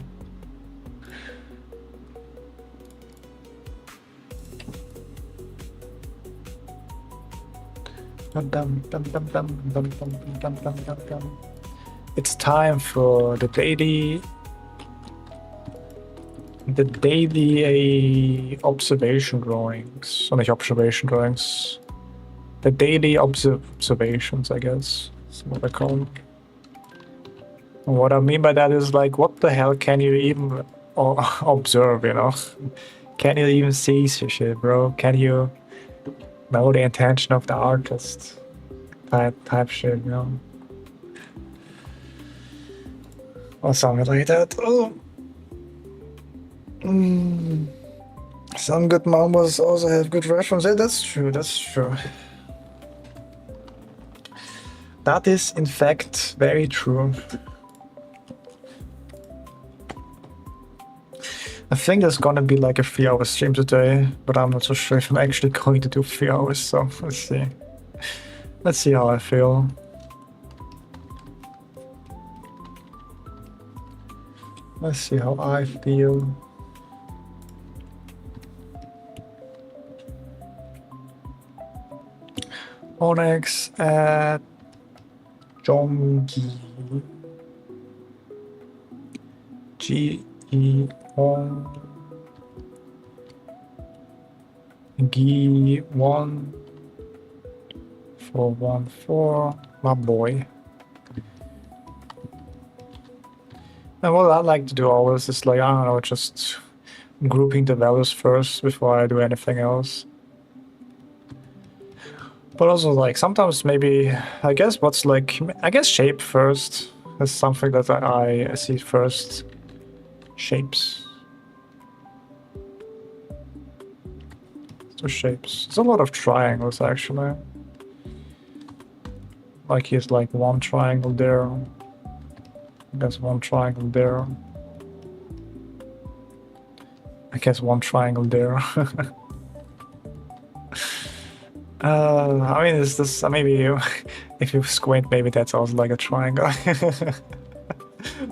Speaker 1: It's time for the daily observation drawings. Or not observation drawings. The daily observations, I guess. That's what I call them. And what I mean by that is like, what the hell can you even observe, you know? Can you even see shit, bro? Can you know the intention of the artist? Type shit, you know? Or something like that. Oh. Some good mangas also have good references. Yeah, that's true, that's true. That is, in fact, very true. I think there's gonna be like a 3-hour stream today, but I'm not so sure if I'm actually going to do 3 hours, so let's see. Let's see how I feel. Let's see how I feel. Onyx at Jongi. G-E-O. G1 414, my boy. And what I like to do always is like, I don't know, just grouping the values first before I do anything else. But also like sometimes maybe, I guess shape first is something that I see first. Shapes. So shapes. There's a lot of triangles actually. Like here's like one triangle there. I guess one triangle there. I guess one triangle there. I mean, is this maybe if you squint, maybe that's also like a triangle.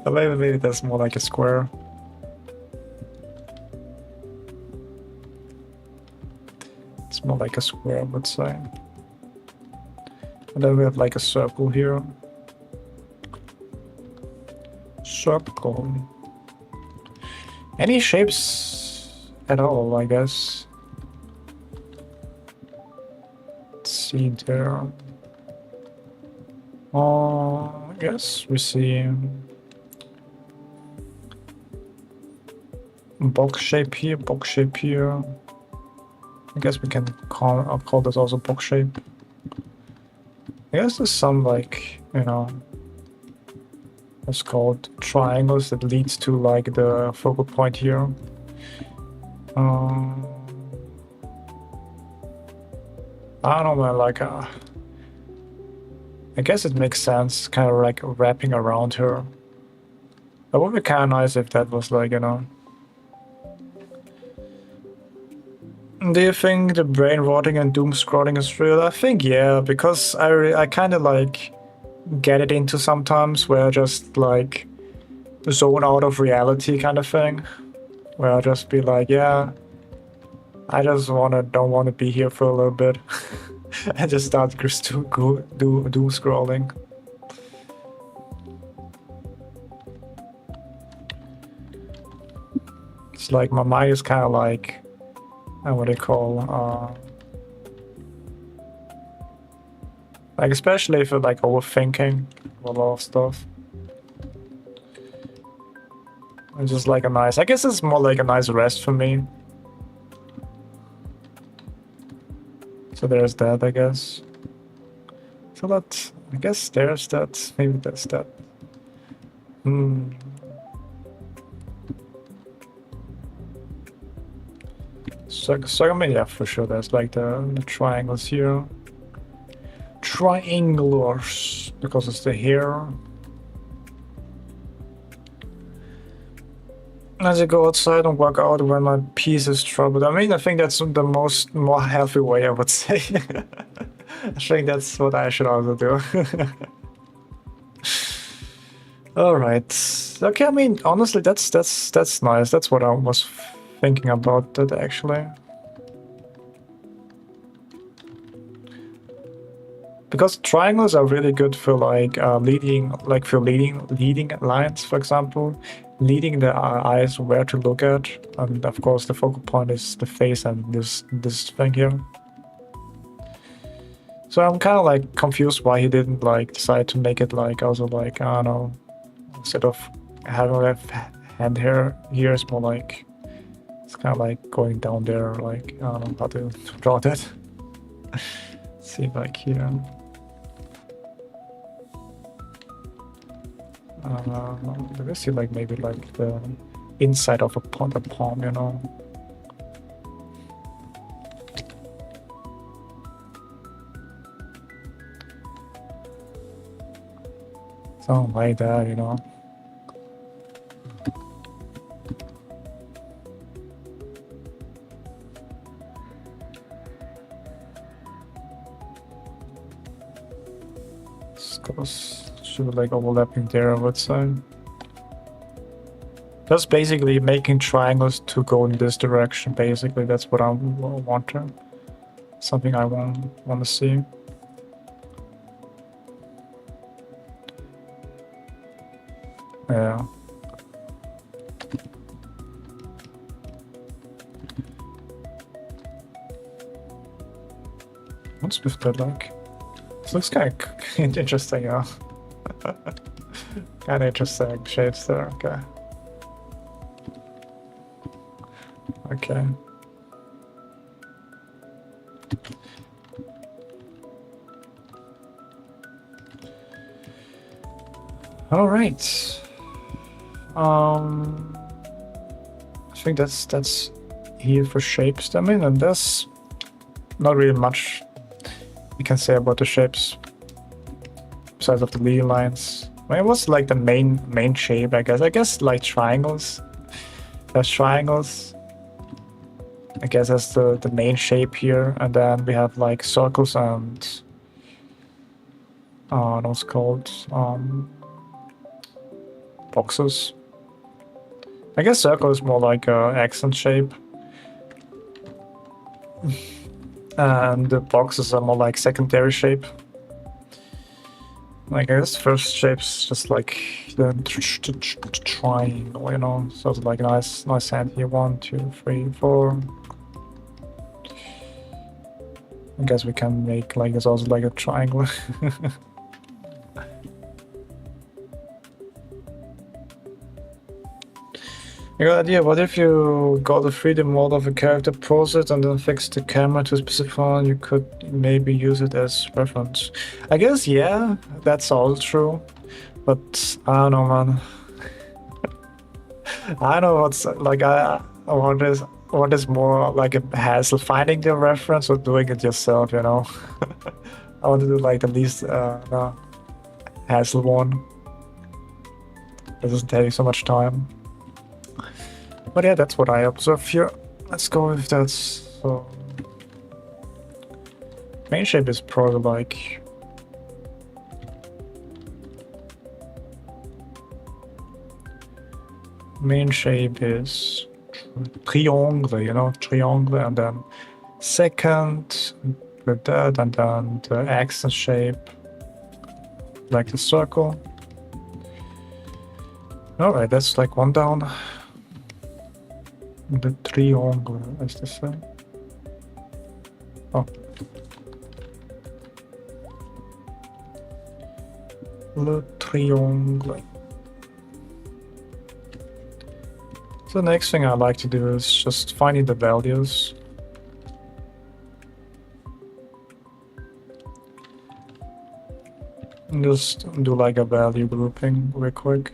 Speaker 1: But maybe that's more like a square. It's more like a square, I would say. And then we have like a circle here. Circle. Any shapes at all, I guess. Let's see there. I guess we see box shape here, box shape here. I guess we can call this also box shape. I guess there's some like, you know, it's called triangles that leads to like the focal point here. I don't know, man, like I guess it makes sense, kind of like wrapping around her. That would be kind of nice if that was like, you know. Do you think the brain rotting and doom scrolling is real? I think yeah, because I kind of like get it into sometimes where I just like zone out of reality kind of thing, where I just be like, yeah, I just don't want to be here for a little bit, and just start to do doom scrolling. It's like my mind is kind of like, what do you call, like especially if you're like overthinking a lot of stuff. It's just like a nice, I guess it's more like a nice rest for me. So there's that, I guess. So that, I guess there's that, maybe that's that. So I mean, yeah, for sure, there's like the triangles here. Triangulars, because it's the hair. As I go outside and work out when my piece is troubled. I mean, I think that's the more healthy way, I would say. I think that's what I should also do. All right. Okay. I mean, honestly, that's nice. That's what I was thinking about that actually. Because triangles are really good for like leading lines, for example, leading the eyes where to look at, and of course the focal point is the face and this thing here. So I'm kind of like confused why he didn't like decide to make it like also like, I don't know, instead of having a hand here it's more like it's kind of like going down there, like I don't know how to draw that. See like here. Let me see like maybe like the inside of the palm, you know. Something like that, you know. Should be like overlapping there, I would say. Just basically making triangles to go in this direction. Basically, that's what I want to. Something I want to see. Yeah. What's with that like? This looks kind of interesting, yeah. Kind of interesting shades there. Okay. Okay. All right. I think that's here for shapes. I mean, and there's not really much you can say about the shapes besides of the lead lines. I mean, what's like the main shape? I guess like triangles. There's triangles. I guess that's the main shape here, and then we have like circles and what's called boxes. I guess circle is more like a accent shape, and the boxes are more like secondary shape. Like I guess first shape's just like the triangle, you know. So it's like nice hand here. 1, 2, 3, 4. I guess we can make like this also like a triangle. I got an idea. What if you got a 3D model of a character, pose it, and then fix the camera to specify? You could maybe use it as reference. I guess yeah, that's all true. But I don't know, man. I don't know what's like. What is more like a hassle, finding the reference or doing it yourself? You know. I want to do like the least no, hassle one. It doesn't take so much time. But yeah, that's what I observe here. Let's go with that. So main shape is probably like main shape is triangle, you know, triangle, and then second with that, and then the accent shape like the circle. All right, that's like one down. The triangle, as they say. Oh. Le triangle. So the next thing I like to do is just finding the values. And just do like a value grouping real quick.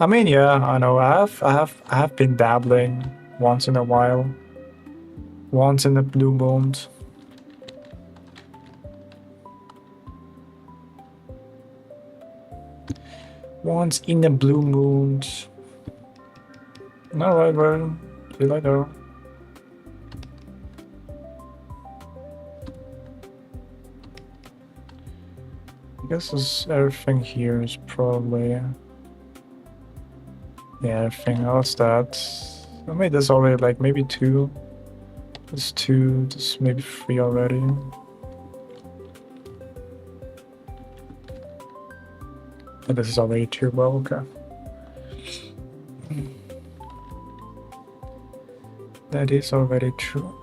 Speaker 1: I mean, yeah, I know. I have been dabbling once in a while. Once in a blue moon. Once in a blue moon. Alright, well, see you later. I guess everything here is probably. Yeah, everything else that. I mean, there's already like maybe 2. There's 2, there's maybe 3 already. And this is already 2, well, okay. That is already true.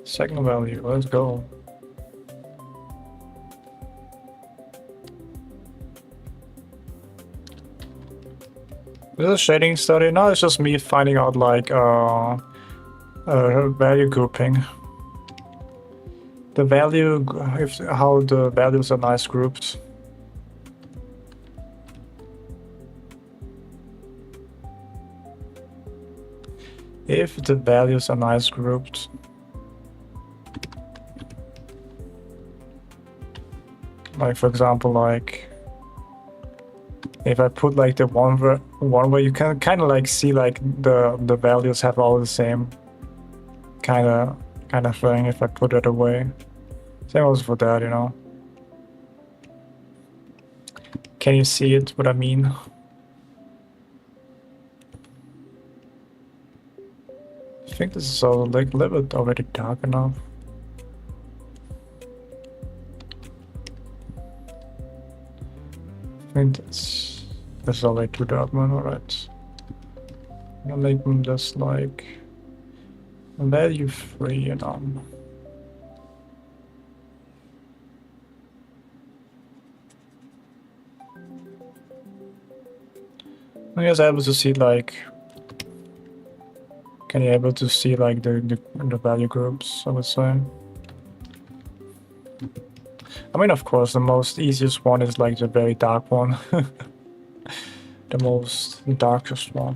Speaker 1: Second value, let's go. This is a shading study. Now it's just me finding out like value grouping. The value, how the values are nice grouped. If the values are nice grouped. Like for example, like if I put like the one where you can kind of like see like the values have all the same kind of thing. If I put it away, same also for that, you know. Can you see it? What I mean? I think this is all like a little bit already dark enough. I think this is already too dark, man. Alright. I'm gonna make them just like value free, you know. I guess able to see like. Can you able to see like the value groups? I would say. I mean, of course, the most easiest one is like the very dark one. The most darkest one.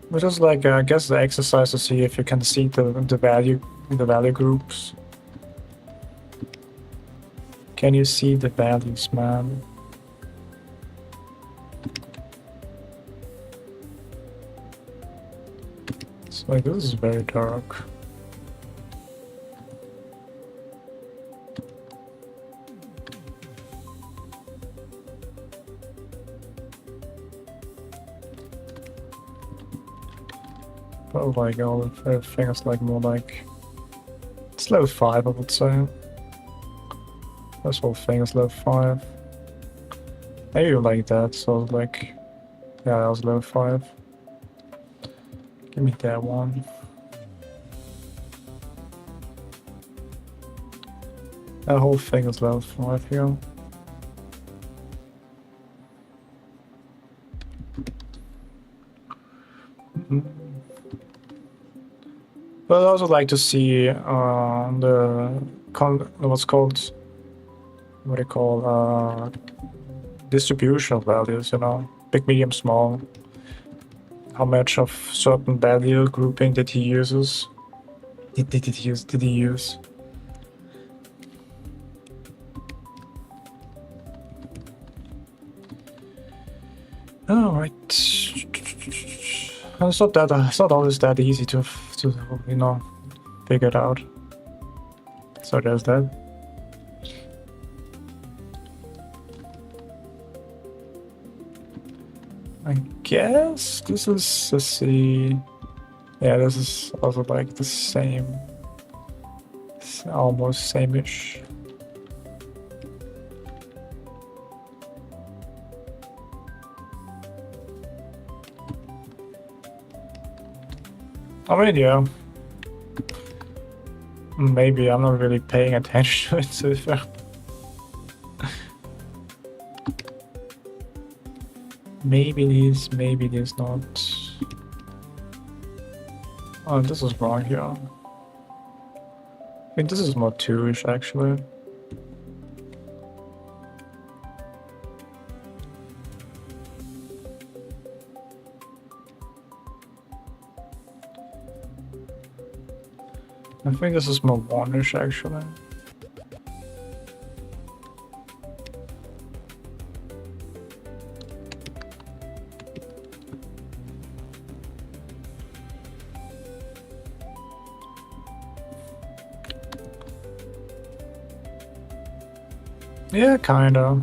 Speaker 1: Which is like I guess the exercise to see if you can see the value groups. Can you see the values, man? It's like this is very dark. Oh my god, everything is like more like it's level 5, I would say. This whole thing is level 5. Maybe you like that, so like yeah, that was level 5. Give me that one. That whole thing is level 5 here. But I'd also like to see what's called what do you call distributional values, you know, big, medium, small. How much of certain value grouping did he uses? Did he use? All right. It's not always that easy to you know figure it out. So there's that. I guess this is, let's see. Yeah, this is also like the same. It's almost same-ish. I mean, yeah. Maybe I'm not really paying attention to it, to be fair. Maybe it is, maybe it is not. Oh, this is wrong here. I think this is more 2-ish actually. I think this is more 1-ish actually. Yeah, kinda.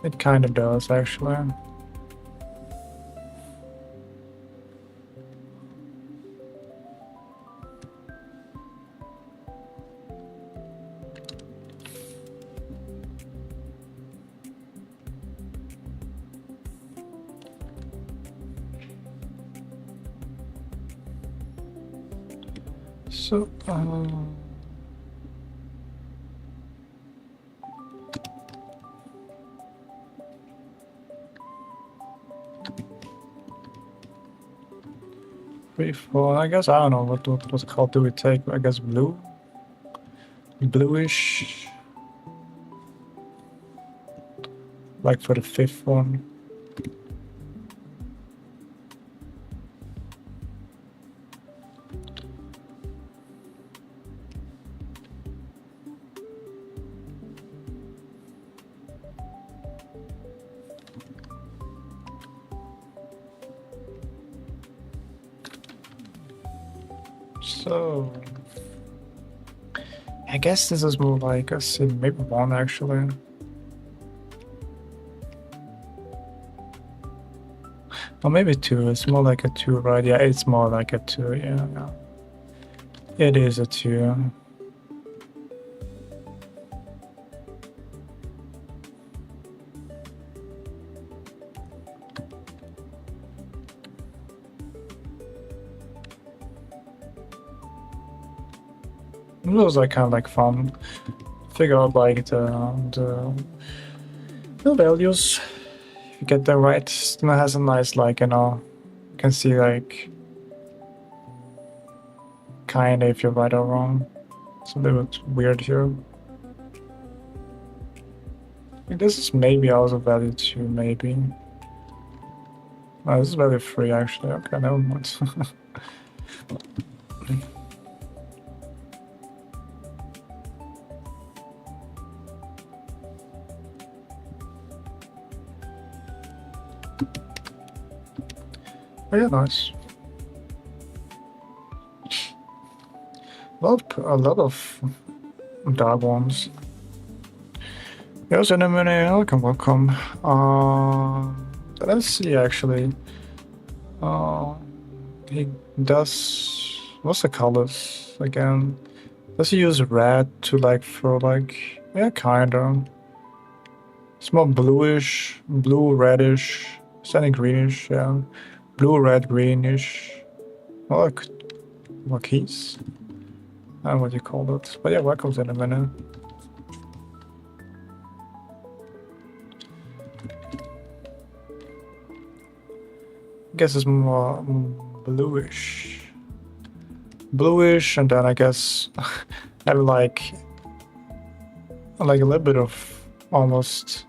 Speaker 1: It kinda does, actually. So, three, four. I guess I don't know what color do we take? I guess blue, bluish, like for the 5th one. So I guess this is more like a maybe 1 actually. Or maybe 2. It's more like a 2, right? Yeah, it's more like a 2. Yeah. It is a 2. It was like kind of like fun. Figure out like the values. If you get them right, then it has a nice like, you know, you can see like kinda if you're right or wrong. It's a little bit weird here. I think this is maybe also value 2, maybe. No, this is value 3 actually. Okay, never mind. Oh, yeah, nice. A lot of dark ones. Yes, enemy, welcome. Let's see actually. He does. What's the colors again? Does he use red to like for like? Yeah, kinda. It's more bluish, blue, reddish, slightly greenish. Yeah, blue, red, greenish. Oh, like marquise. I don't know what you call it, but yeah, welcome's in a minute. I guess it's more bluish. Bluish, and then I guess have like a little bit of almost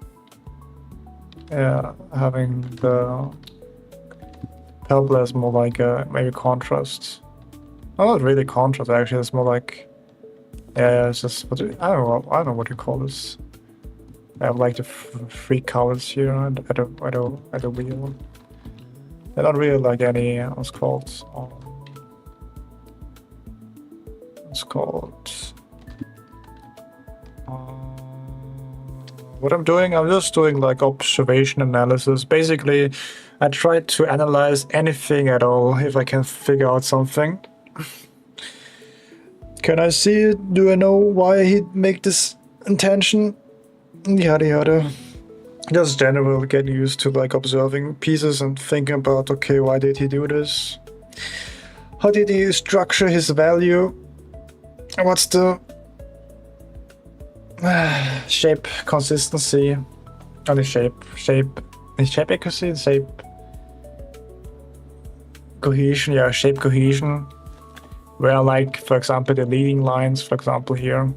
Speaker 1: having the purple as more like a maybe contrast. Oh, not really contrast actually. It's more like it's just I don't know what you call this. I have like the 3 colors here at the wheel. They're not really like any what's called what I'm doing. I'm just doing like observation analysis. Basically, I try to analyze anything at all if I can figure out something. Can I see it? Do I know why he'd make this intention? Yada yada. Just general get used to like observing pieces and thinking about, okay, why did he do this? How did he structure his value? What's the shape consistency? Only shape accuracy, shape cohesion, yeah, shape cohesion. Where like, for example, the leading lines, for example, here.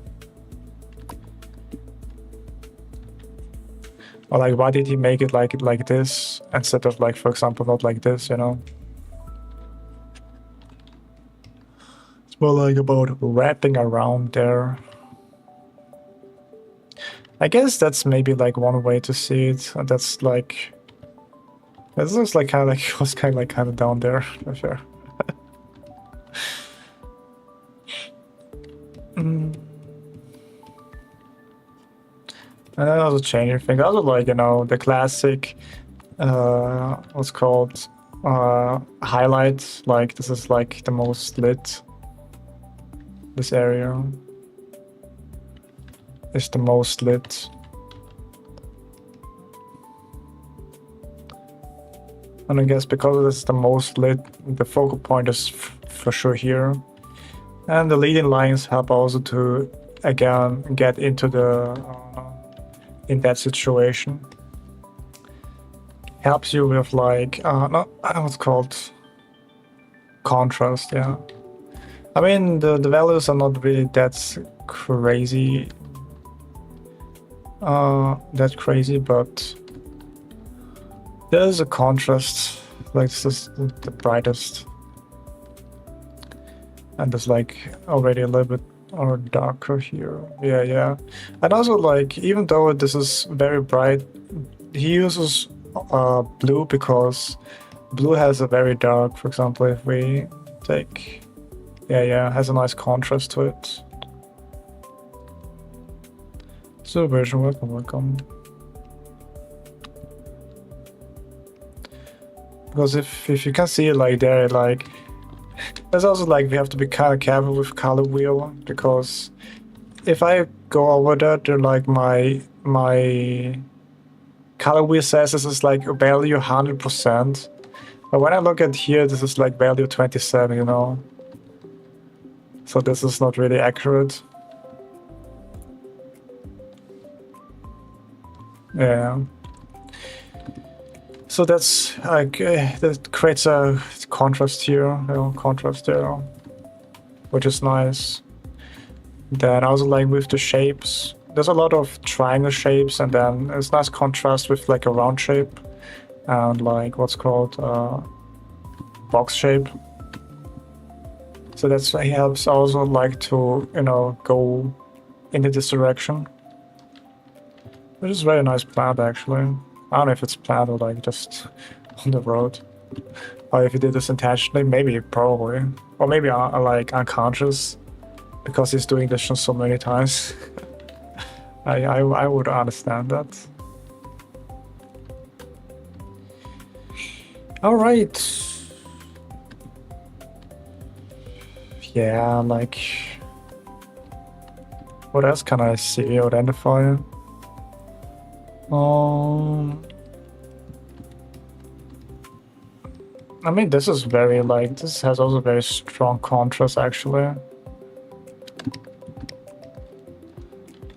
Speaker 1: Or like, why did he make it like this instead of like, for example, not like this, you know? It's more like about wrapping around there. I guess that's maybe like one way to see it. And that's like, this looks like kind of like was kind of down there for sure. And then also changing things. Also like, you know, the classic what's called highlights. Like this is like the most lit. This area is the most lit. And I guess because it's the most lit, the focal point is for sure here. And the leading lines help also to, again, get into the, in that situation. Helps you with like, I don't know what's called, contrast, yeah. I mean, the values are not really that crazy, but there's a contrast, like this is the brightest. And there's like already a little bit or darker here. Yeah. And also like, even though this is very bright, he uses blue because blue has a very dark, for example, if we take Yeah, has a nice contrast to it. So version, welcome. Because if you can see it like there, like there's also like we have to be kind of careful with color wheel, because if I go over that, they're like my color wheel says this is like value 100%, but when I look at here, this is like value 27, you know. So this is not really accurate. Yeah. So that's like that creates a contrast here, you know, contrast there, which is nice. Then also like with the shapes, there's a lot of triangle shapes, and then it's nice contrast with like a round shape and like what's called box shape. So that's why it helps also like to, you know, go into this direction, which is a very nice plant actually. I don't know if it's planned or like just on the road, or if he did this intentionally, maybe, probably, or maybe like unconscious, because he's doing this so many times. I would understand that. All right. Yeah, like what else can I see or identify? I mean, this is very like this has also very strong contrast actually.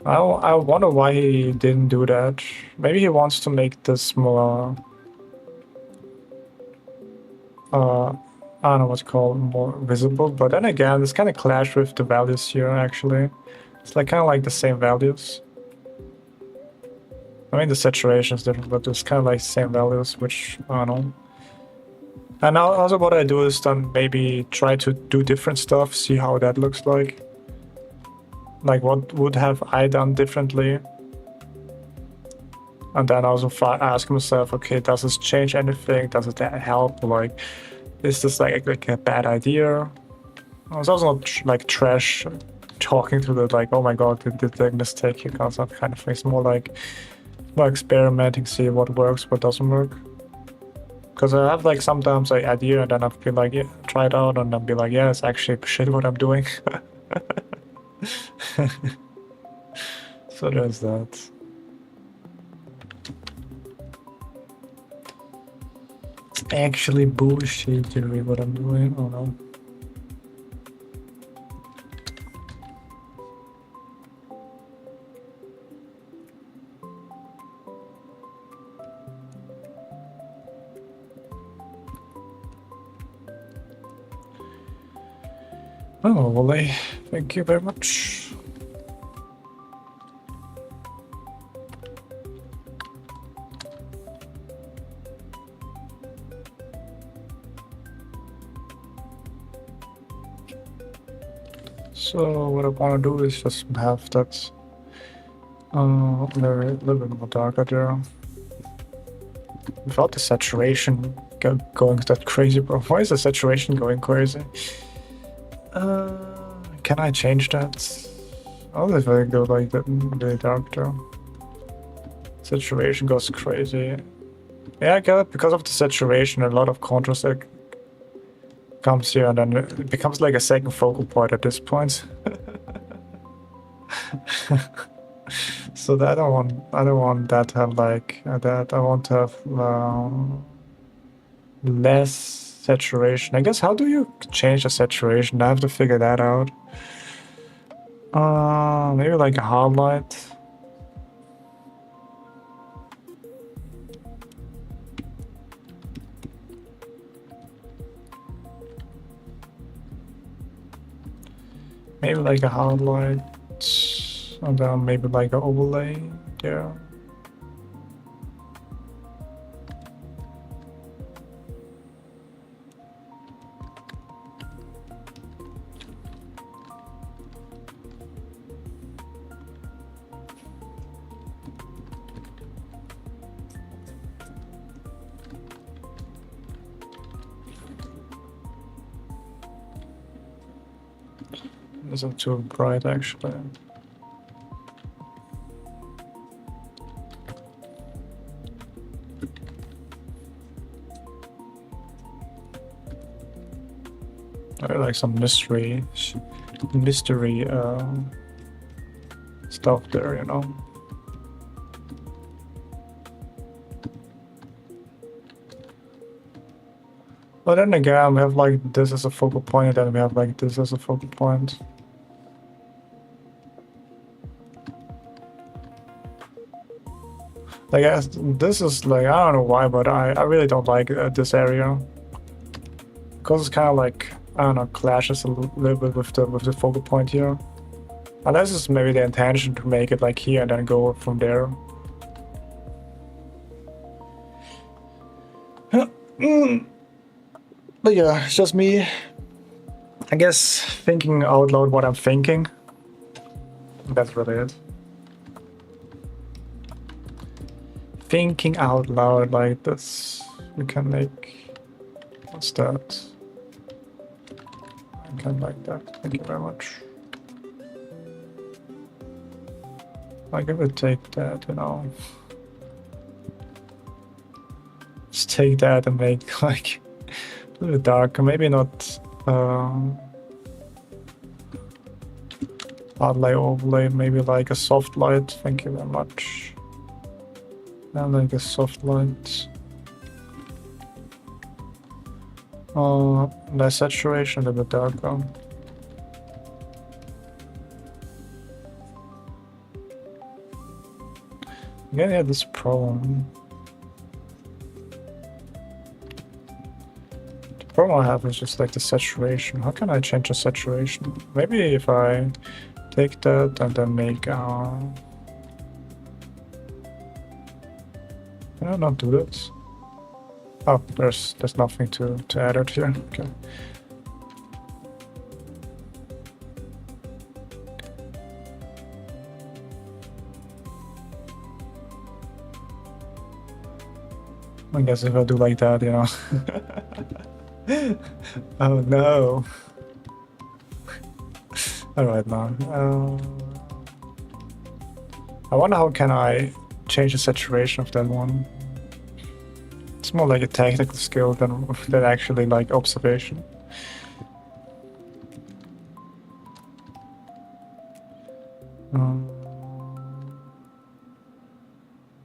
Speaker 1: I wonder why he didn't do that. Maybe he wants to make this more I don't know what's called, more visible, but then again, this kind of clash with the values here actually. It's like kind of like the same values. I mean, the saturation is different, but it's kind of like same values, which I don't know. And now also what I do is then maybe try to do different stuff, see how that looks like. Like what would have I done differently? And then also ask myself, okay, does this change anything? Does it help? Like, is this like a bad idea? It's also not like trash talking to the like, oh my god, did the mistake here, because that kind of thing. It's more like more experimenting, see what works, what doesn't work. Because I have like sometimes an idea and then I've been like, yeah, try it out, and then be like, yeah, it's actually shit what I'm doing. So there's that. It's actually bullshit, really, what I'm doing. Oh no. Oh, well, thank you very much. So what I want to do is just have that a little bit more darker there. Without the saturation going that crazy, bro. Why is the saturation going crazy? Can I change that? I'll if I go like that really dark there. Saturation goes crazy. Yeah, I get it. Because of the saturation, a lot of contrast comes here, and then it becomes like a second focal point at this point. So that I don't want that to have like that. I want to have less saturation. I guess, how do you change the saturation? I have to figure that out. Maybe like a hard light. Maybe like a hard light, and then maybe like an overlay there. isn't too bright actually. I like some mystery stuff there, you know. But then again, we have like this as a focal point, and then we have like this as a focal point. Like, this is like, I don't know why, but I really don't like this area. Because it's kind of like, I don't know, clashes a little bit with the focal point here. Unless it's maybe the intention to make it like here and then go from there. But yeah, it's just me, I guess, thinking out loud what I'm thinking. That's really it. Thinking out loud like this. We can make... What's that? I can like that. Thank you very much. I can take that, you know. Just take that and make like a little bit darker. Maybe not hard light overlay, maybe like a soft light. Thank you very much. And like a soft light. Less saturation, a little bit darker. Again, yeah, this problem. The problem I have is just like the saturation. How can I change the saturation? Maybe if I take that and then make can I not do this? Oh, there's nothing to add it here. Okay. I guess if I do like that, you know. Oh no. Alright now. I wonder how can I change the saturation of that one. It's more like a technical skill than actually like observation.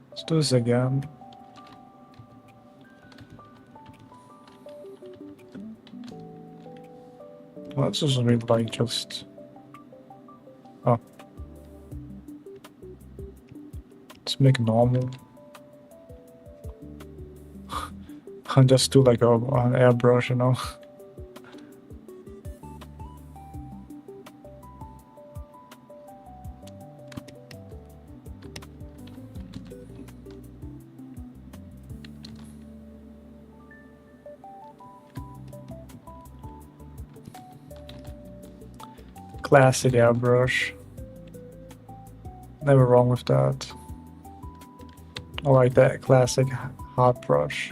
Speaker 1: Let's do this again. Well, this is really like just... Oh. Let's make normal. I'll just do like an airbrush, you know. Classic airbrush. Never wrong with that. I like that classic hard brush.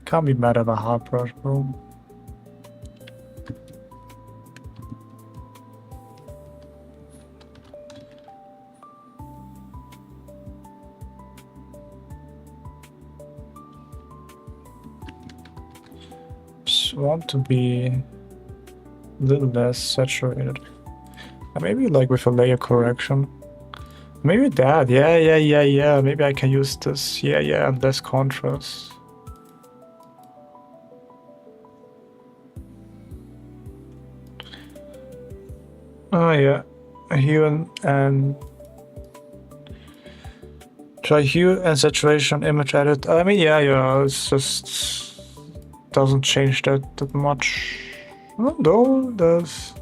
Speaker 1: Can't be mad at a hard brush, bro. Just want to be a little less saturated. Maybe like with a layer correction. Maybe that, yeah. Maybe I can use this, yeah, and less contrast. Oh yeah, hue and try hue and saturation, image edit. I mean, yeah, it's just doesn't change that much. Although there's,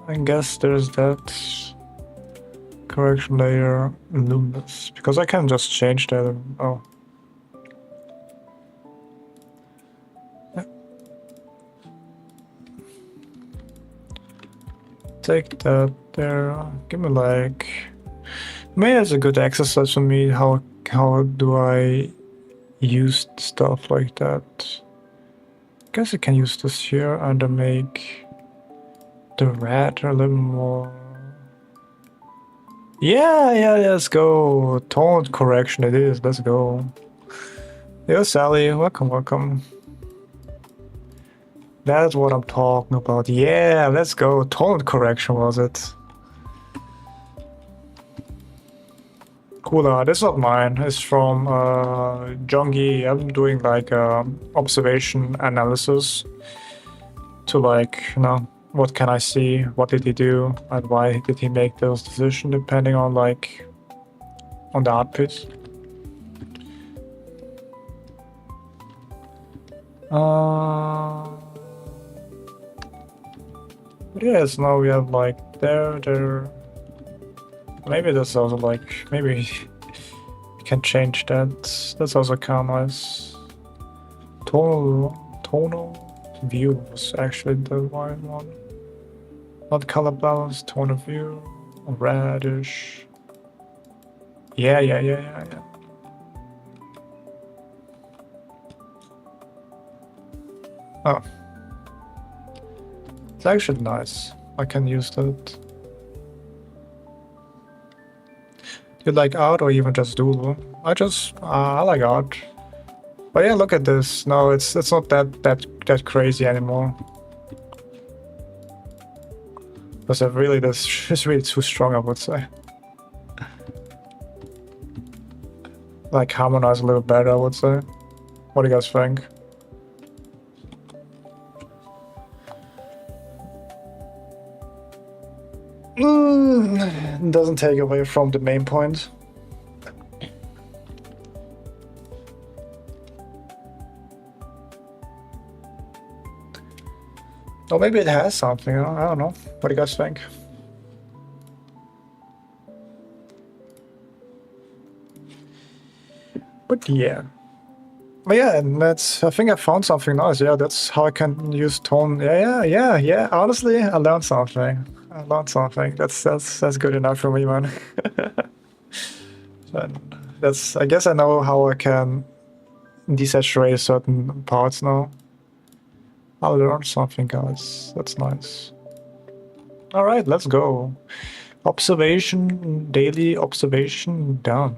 Speaker 1: I guess there's that correction layer luminous, because I can just change that. Oh. Yeah. Take that there. Give me like, maybe it's a good exercise for me. How do I use stuff like that? I guess I can use this here and then make the red a little more. Yeah, let's go. Tone correction it is, let's go. Yo, Sally, welcome. That's what I'm talking about. Yeah, let's go. Tone correction was it. Cool, this is not mine. It's from Jongi. I'm doing like observation analysis to like, what can I see? What did he do? And why did he make those decisions depending on like on the output? Yes, now we have like there. Maybe that's also like, maybe we can change that. That's also kind of nice. Tonal view was actually the right one. Not color balance, tone of view, reddish. Yeah. Oh. It's actually nice. I can use that. You like art or even just doodle? I like art. But yeah, look at this. No, it's not that crazy anymore. Because really this is really too strong, I would say. Like harmonize a little better, I would say. What do you guys think? Doesn't take away from the main point. Or maybe it has something, I don't know. What do you guys think? But yeah. But yeah, and I think I found something nice. Yeah, that's how I can use tone. Yeah. Honestly, I learned something. That's good enough for me, man. I guess I know how I can desaturate certain parts now. I learned something, guys. That's nice. All right, let's go. Daily observation done.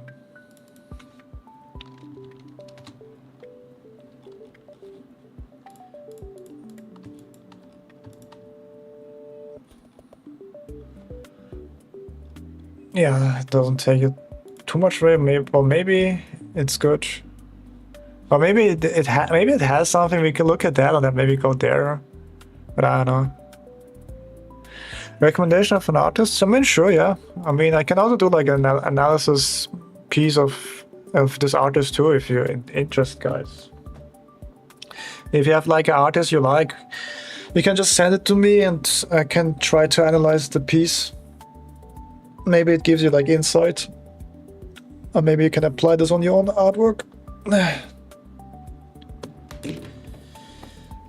Speaker 1: Yeah, it doesn't take it too much away. Maybe it's good. Or maybe it has something. We can look at that and then maybe go there. But I don't know. Recommendation of an artist? I mean, sure, yeah. I mean, I can also do like an analysis piece of this artist too, if you're interested, guys. If you have like an artist you like, you can just send it to me and I can try to analyze the piece. Maybe it gives you like insight. Or maybe you can apply this on your own artwork.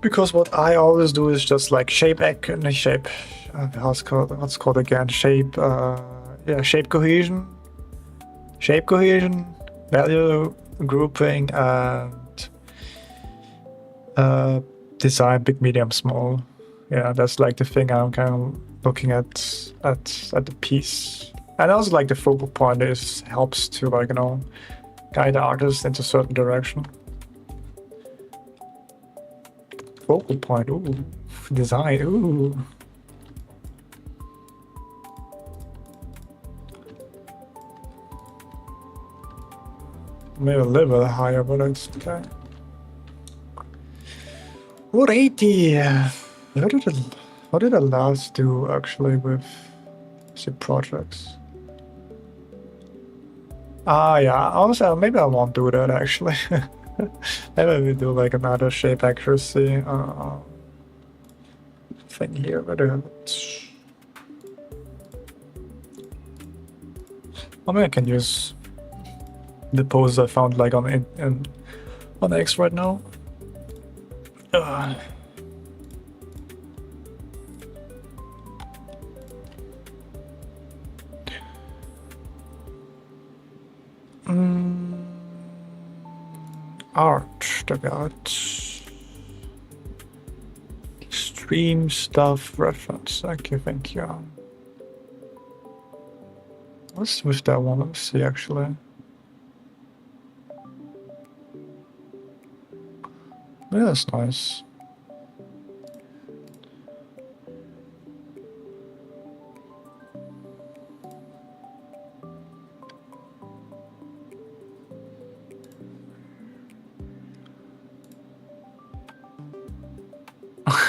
Speaker 1: Because what I always do is just like shape what's called again? Shape cohesion, value grouping, and design big, medium, small. Yeah, that's like the thing I'm kind of looking at the piece. And also like the focal point helps to like, guide the artist into a certain direction. Focal point, ooh, design, ooh. Maybe a little bit higher, but it's okay. 480. What did I last do actually with the projects? Yeah, honestly, maybe I won't do that actually. Maybe we do like another shape accuracy thing here, but I mean, I can use the poses I found like on X right now. Art, the got Dream stuff reference. Okay, thank you. What's with that one? Let's see actually. Yeah, that's nice.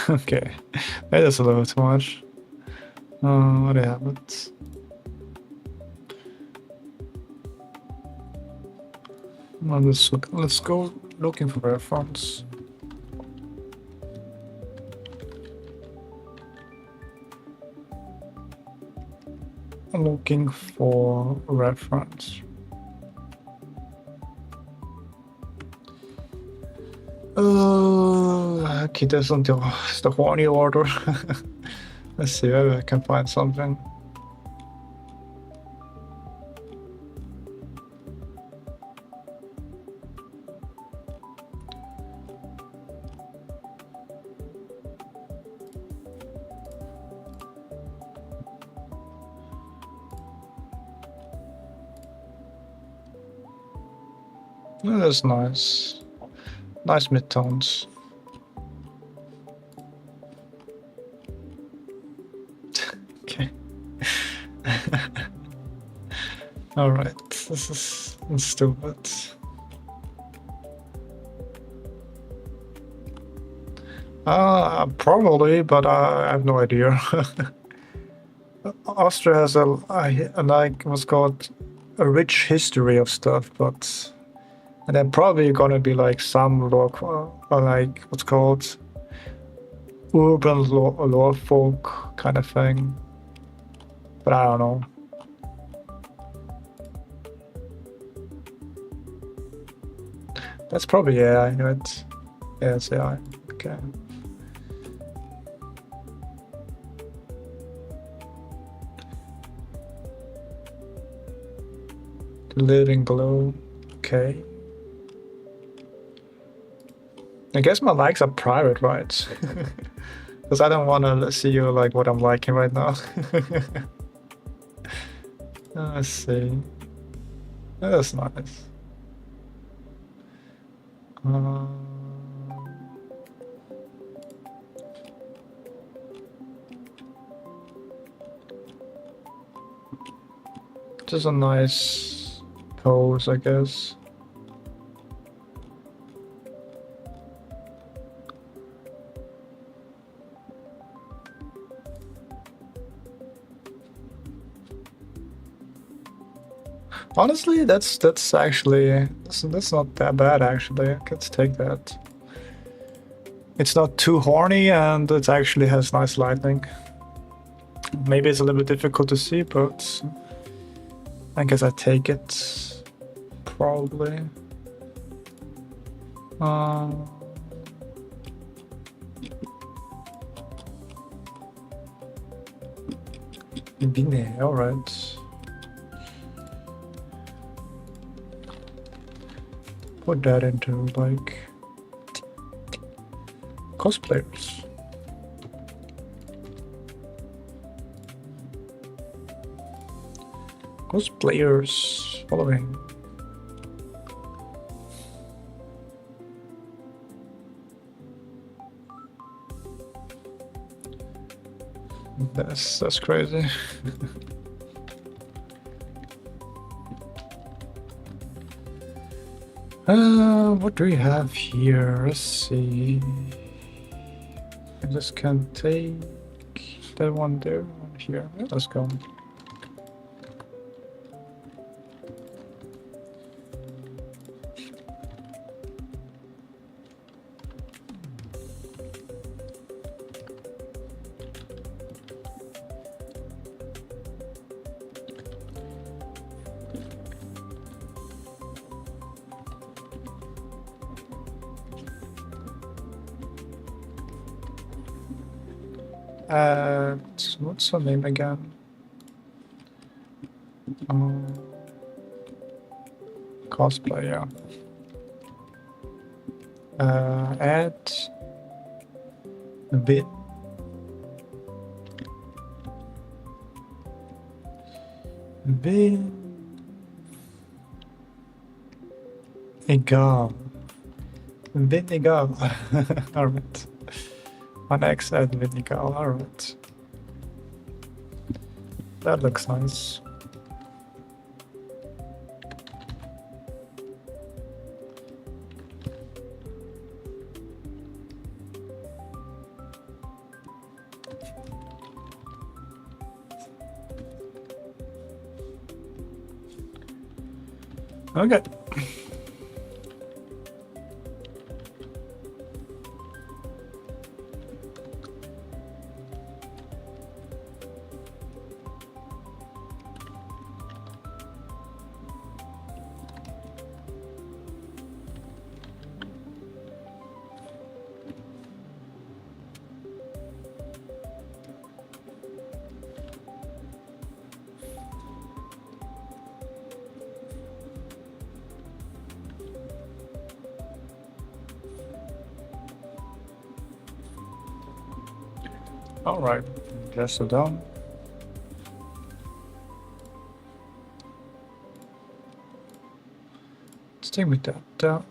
Speaker 1: Okay, that is a little too much. What do you have it? Well, let's go looking for reference. Looking for reference. Okay, that's until it's the horny order. Let's see if I can find something. Yeah, that's nice. Nice midtones. Okay. Alright, this is stupid. Probably, but I have no idea. Austria has a like what's called a rich history of stuff, but and then probably gonna be like some local, or like what's called urban lore folk kind of thing. But I don't know. That's probably AI, right? Yeah, it's AI. Okay. The living glow. Okay. I guess my likes are private, right? Because I don't want to see you like what I'm liking right now. Let's see. That's nice. Just a nice pose, I guess. Honestly, that's actually that's not that bad actually. Let's take that. It's not too horny and it actually has nice lighting. Maybe it's a little bit difficult to see, but I guess I take it. Probably. Bine, alright. Put that into like cosplayers. Cosplayers following. That's crazy. What do we have here? Let's see. I just can take that one there, one here. Let's go. What's her name again? Cosplayer. Add a bit Vinegar. Vinegar. Alright. My next said vinegar. Alright. That looks nice. Okay. Alright. Just so done. Stay with that.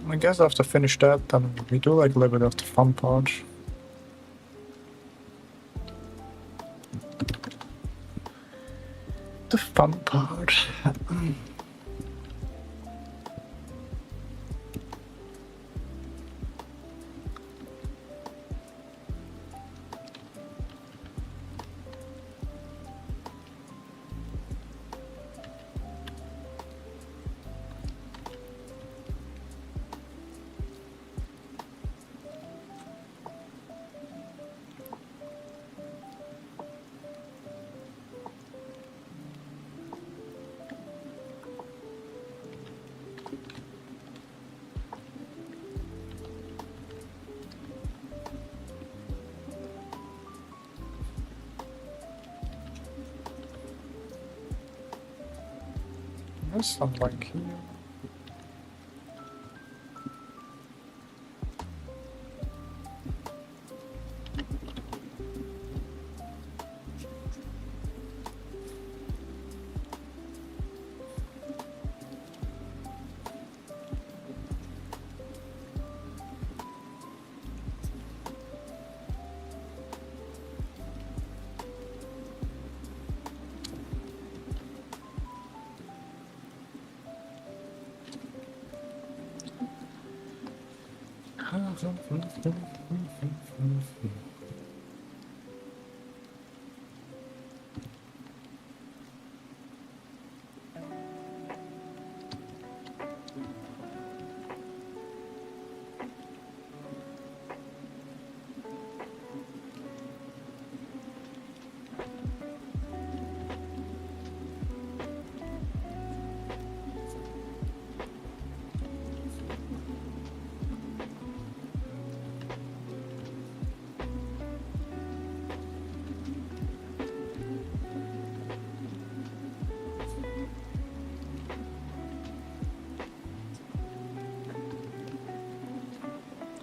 Speaker 1: I guess after finish that, then we do like a little bit of the fun part. The fun part. There's some like here.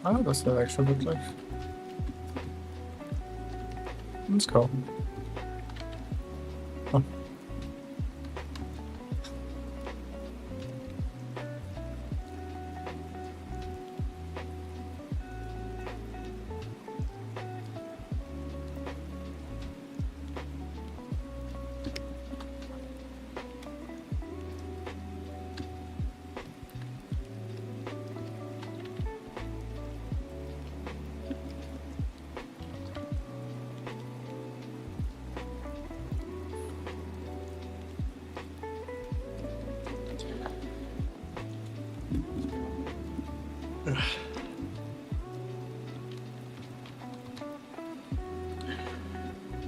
Speaker 1: How does that actually look like? Let's go. Oh.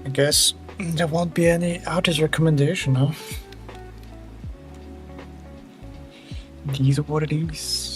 Speaker 1: I guess there won't be any outage recommendation, huh? These are what it is.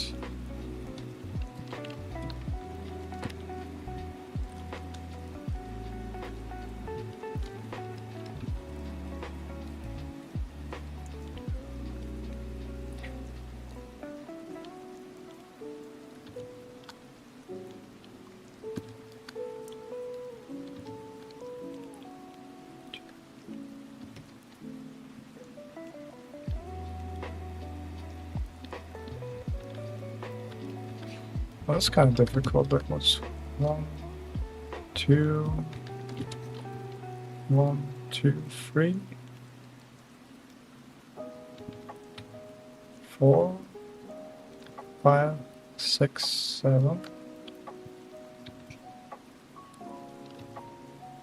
Speaker 1: Well, that's kind of difficult, but what's 1, 2, 1, 2, 3, 4, 5, 6, 7.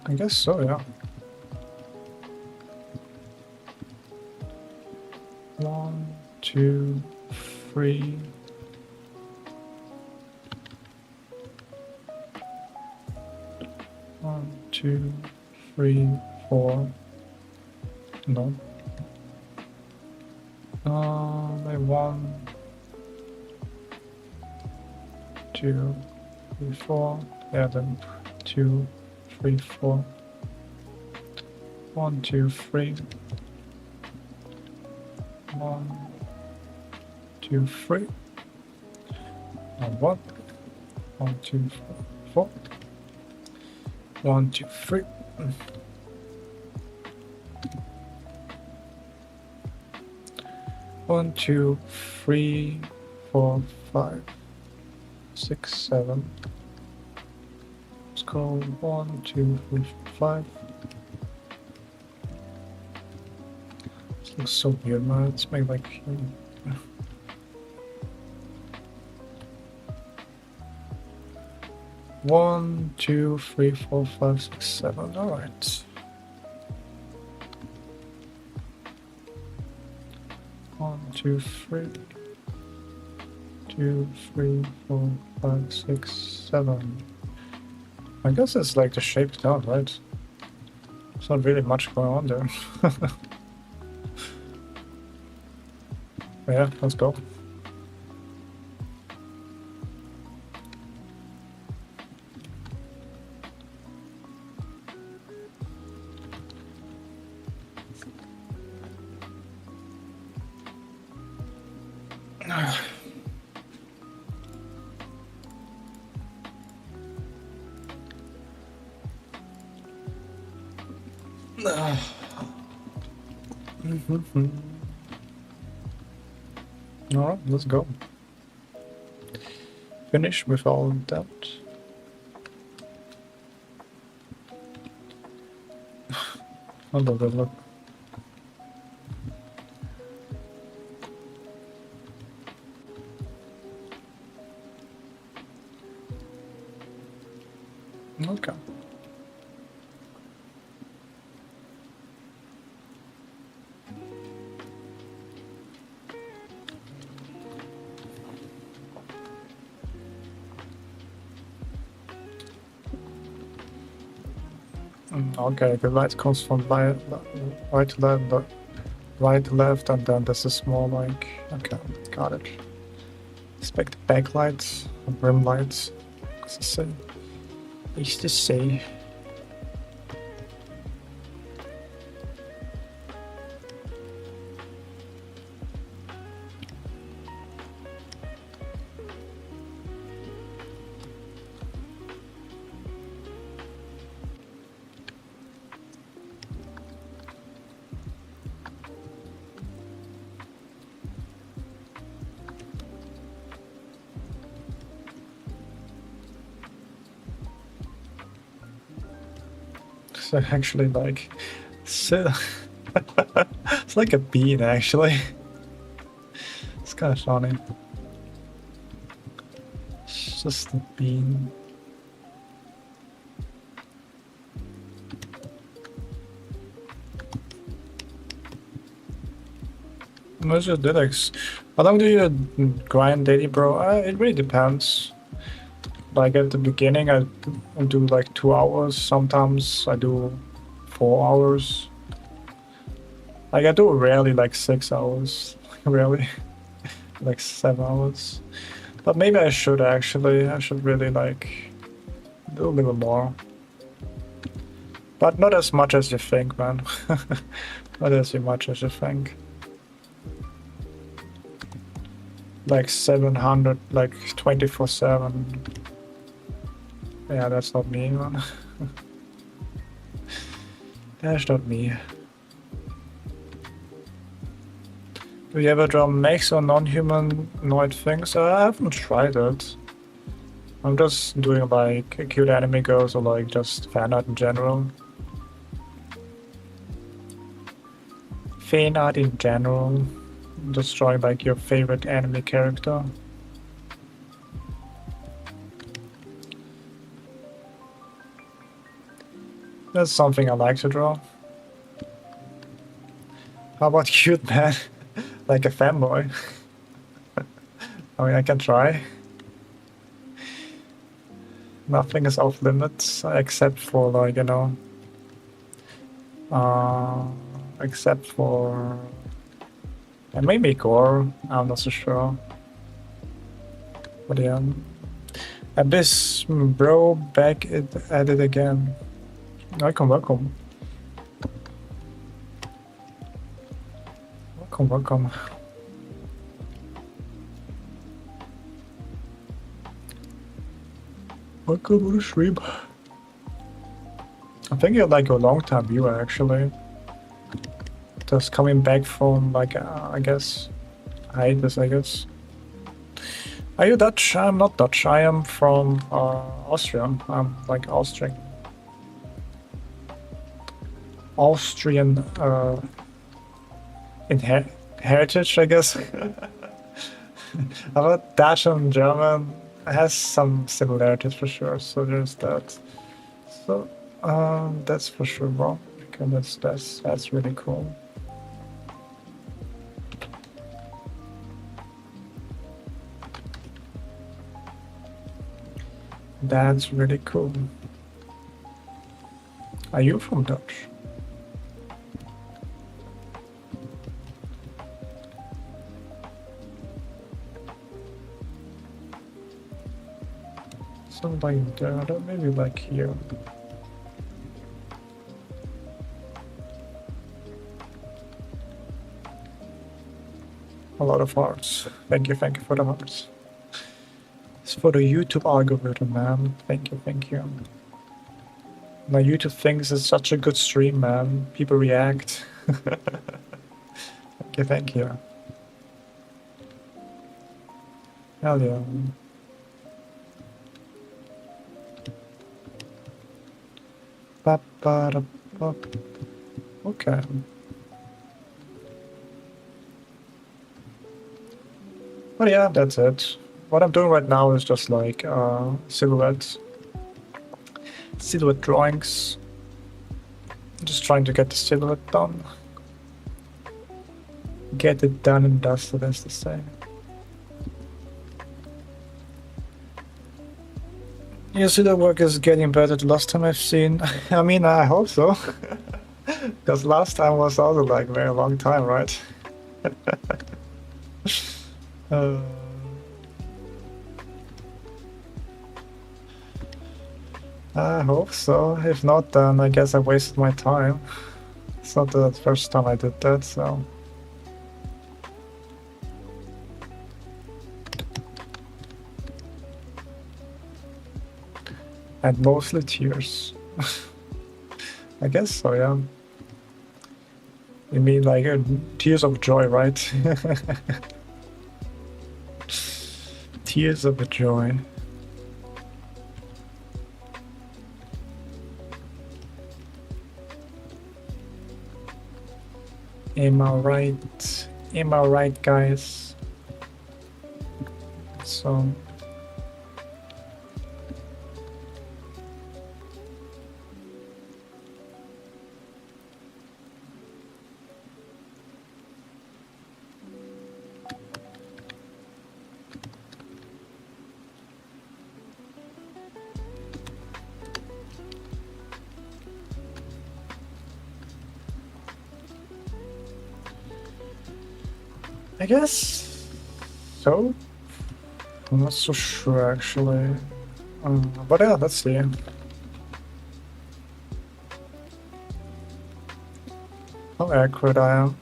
Speaker 1: I guess so, yeah. 1, 2, 3. One, 2, 3, 4. No. Maybe 1, 2, 3, 4. Yeah, then 2, 3, 4. 1, 2, 3. 1, 2, 3. And 1, 1, 2, 4. 1, 2, 3. 1, 2, 3, 4, 5, 6, 7. Let's go 1, 2, 3, 5. This looks so weird, man. Let's make like. 1, 2, 3, 4, 5, 6, 7. All right. 1, 2, 3. 2, 3, 4, 5, 6, 7. I guess it's like the shape down, right? There's not really much going on there. Yeah, let's go. Alright, let's go. Finish with all that. I love that look. Okay. Okay, the light comes from right to left, right to left, and then there's a small like. Okay, got it. Expect backlights, rim lights. What's to say? Easy to say. It's actually like so it's like a bean actually. It's kind of funny. It's just a bean. What's your Linux? How long do you grind daily, bro? It really depends. Like at the beginning, I do like 2 hours. Sometimes I do 4 hours. Like I do rarely like 6 hours. Rarely, like 7 hours. But maybe I should actually. I should really like do a little more. But not as much as you think, man. Not as much as you think. Like 700, like 24/7. Yeah, that's not me, man. That's not me. Do you ever draw mechs or non-humanoid things? I haven't tried it. I'm just doing like cute anime girls or like just fan art in general. Fan art in general. Just drawing like your favorite anime character. That's something I like to draw. How about cute man? Like a fanboy. I mean, I can try. Nothing is off limits except for like, you know, except for, and maybe gore. I'm not so sure. But yeah, Abyss bro, back at it again. Welcome, welcome. Welcome, welcome. Welcome to the stream. I think you're like a long-time viewer actually. Just coming back from like, I guess, hiatus, I guess. Are you Dutch? I'm not Dutch. I am from Austria. I'm like Austrian. Austrian heritage, I guess. About Dutch and German has some similarities for sure. So there's that. So that's for sure, bro. Because that's really cool. That's really cool. Are you from Dutch? Something like that, maybe like here. A lot of hearts. Thank you for the hearts. It's for the YouTube algorithm, man. Thank you. My YouTube thinks it's such a good stream, man. People react. Thank you. Hell yeah. Okay. But yeah, that's it. What I'm doing right now is just like silhouette drawings. Just trying to get the silhouette done. Get it done and dusted, as to say. You see, the work is getting better the last time I've seen. I mean, I hope so. Because last time was also like a very long time, right? I hope so. If not, then I guess I wasted my time. It's not the first time I did that, so. And mostly tears. I guess so, yeah. You mean like tears of joy, right? Tears of joy. Am I right? Am I right, guys? So I guess so. I'm not so sure actually. But yeah, let's see. How accurate I am.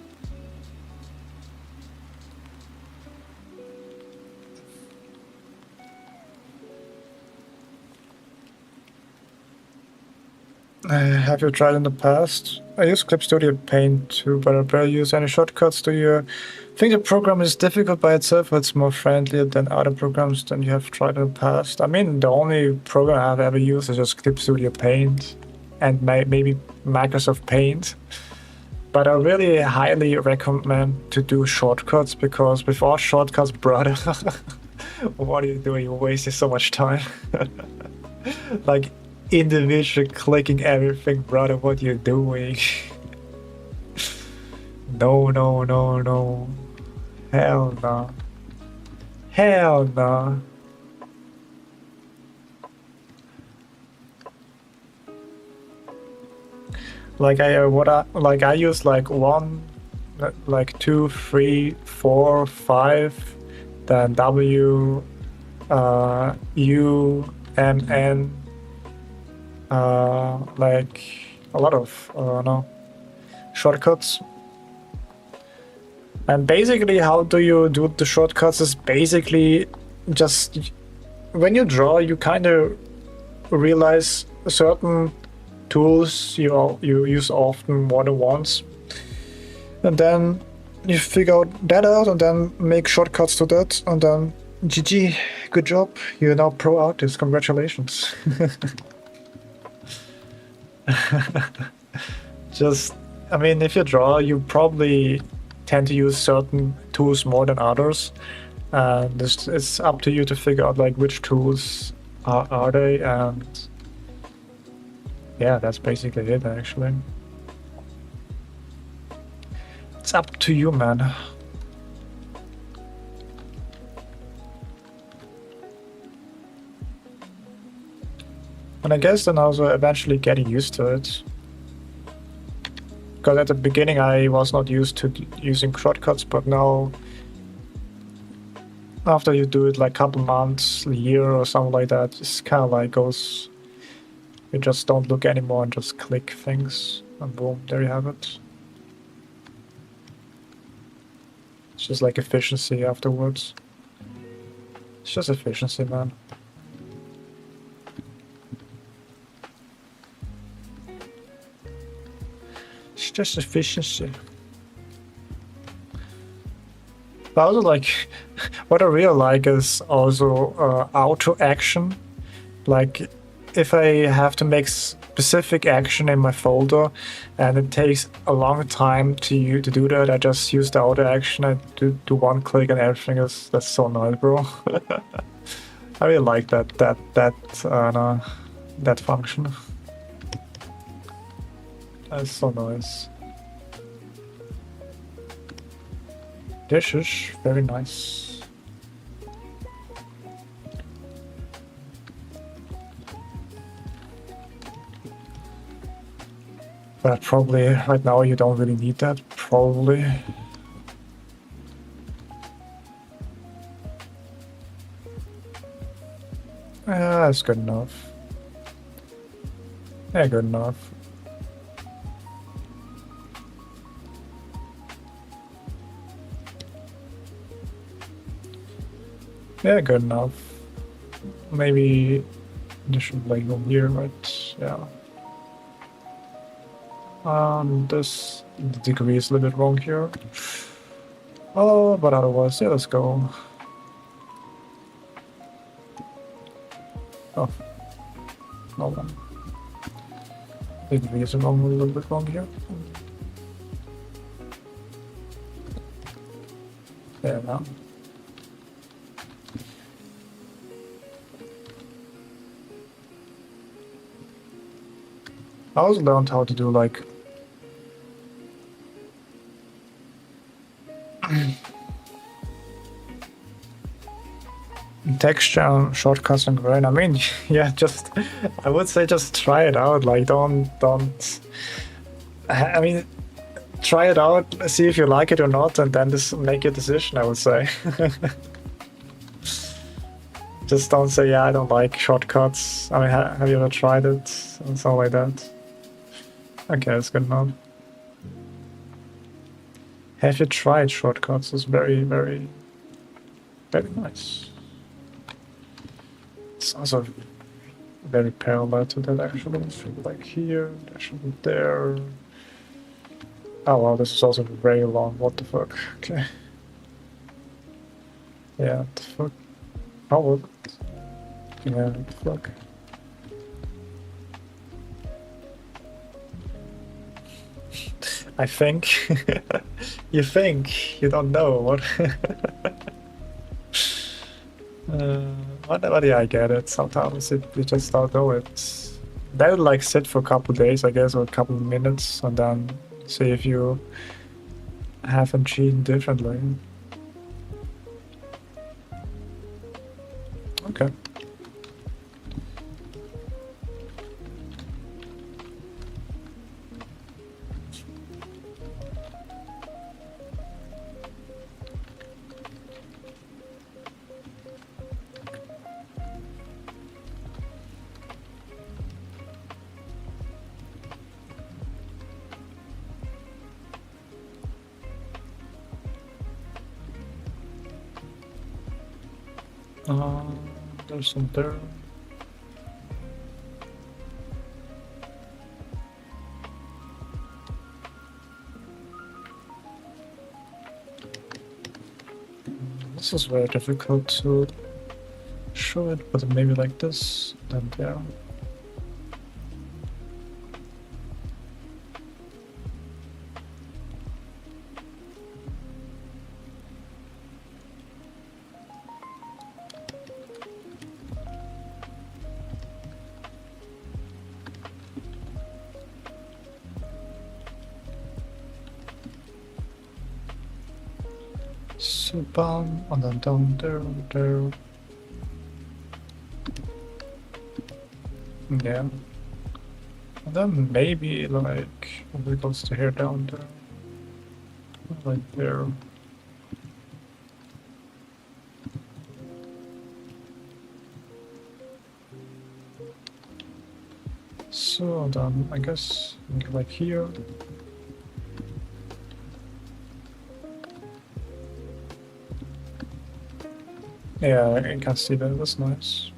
Speaker 1: Have you tried in the past? I use Clip Studio Paint too, but I barely use any shortcuts. Do you think the program is difficult by itself, or it's more friendly than other programs than you have tried in the past? I mean, the only program I've ever used is just Clip Studio Paint and maybe Microsoft Paint. But I really highly recommend to do shortcuts, because without shortcuts, brother, what are you doing? You're wasting so much time. Like, individually clicking everything, brother, what you're doing. No, no, no, no. Hell no. Hell no. Like I use like 1, like 2, 3, 4, 5, then W, U, M, N, like a lot of no shortcuts. And basically, how do you do the shortcuts is basically just when you draw, you kind of realize certain tools you use often more than once, and then you figure that out and then make shortcuts to that, and then GG, good job, you're now pro artist, congratulations. Just, I mean, if you draw, you probably tend to use certain tools more than others, and it's up to you to figure out like which tools are they, and yeah, that's basically it actually. It's up to you, man. And I guess then also eventually getting used to it. Because at the beginning I was not used to using shortcuts, but now after you do it like a couple months, a year or something like that, it's kind of like goes, you just don't look anymore and just click things, and boom, there you have it. It's just like efficiency afterwards. It's just efficiency, man. It's just efficiency. But also, like, what I really like is also auto action. Like, if I have to make specific action in my folder and it takes a long time to do that, I just use the auto action. I do one click and everything is, that's so nice, bro. I really like that function. That's so nice. This is very nice. But probably right now you don't really need that, probably. Yeah, that's good enough. Yeah, good enough. Yeah, good enough. Maybe this should label here, right? Yeah. This the degree is a little bit wrong here. Oh, but otherwise, yeah, let's go. Oh, no one. The degree is wrong, a little bit wrong here. Yeah, no. I also learned how to do like texture shortcuts and grain. I mean, yeah, just I would say just try it out. Like, don't. I mean, try it out, see if you like it or not, and then just make your decision. I would say. Just don't say, yeah, I don't like shortcuts. I mean, have you ever tried it? Or something like that. Okay, that's good enough. Have you tried shortcuts? It's very, very, very nice. It's also very parallel to that actually. Like here, that should be there. Oh wow, this is also very long. What the fuck? Okay. Yeah, what the fuck? Oh, what? Yeah, what the fuck? I think. You think. You don't know what. But yeah, I get it. Sometimes you just don't know it. That would like sit for a couple days, I guess, or a couple of minutes, and then see if you haven't cheated differently. Okay. There's some there. This is very difficult to show it, but maybe like this, and yeah. So down, and then down there, there. Yeah. And then maybe like if it goes to here down there. Like there. So then I guess like here. Yeah, I can see that. That's nice.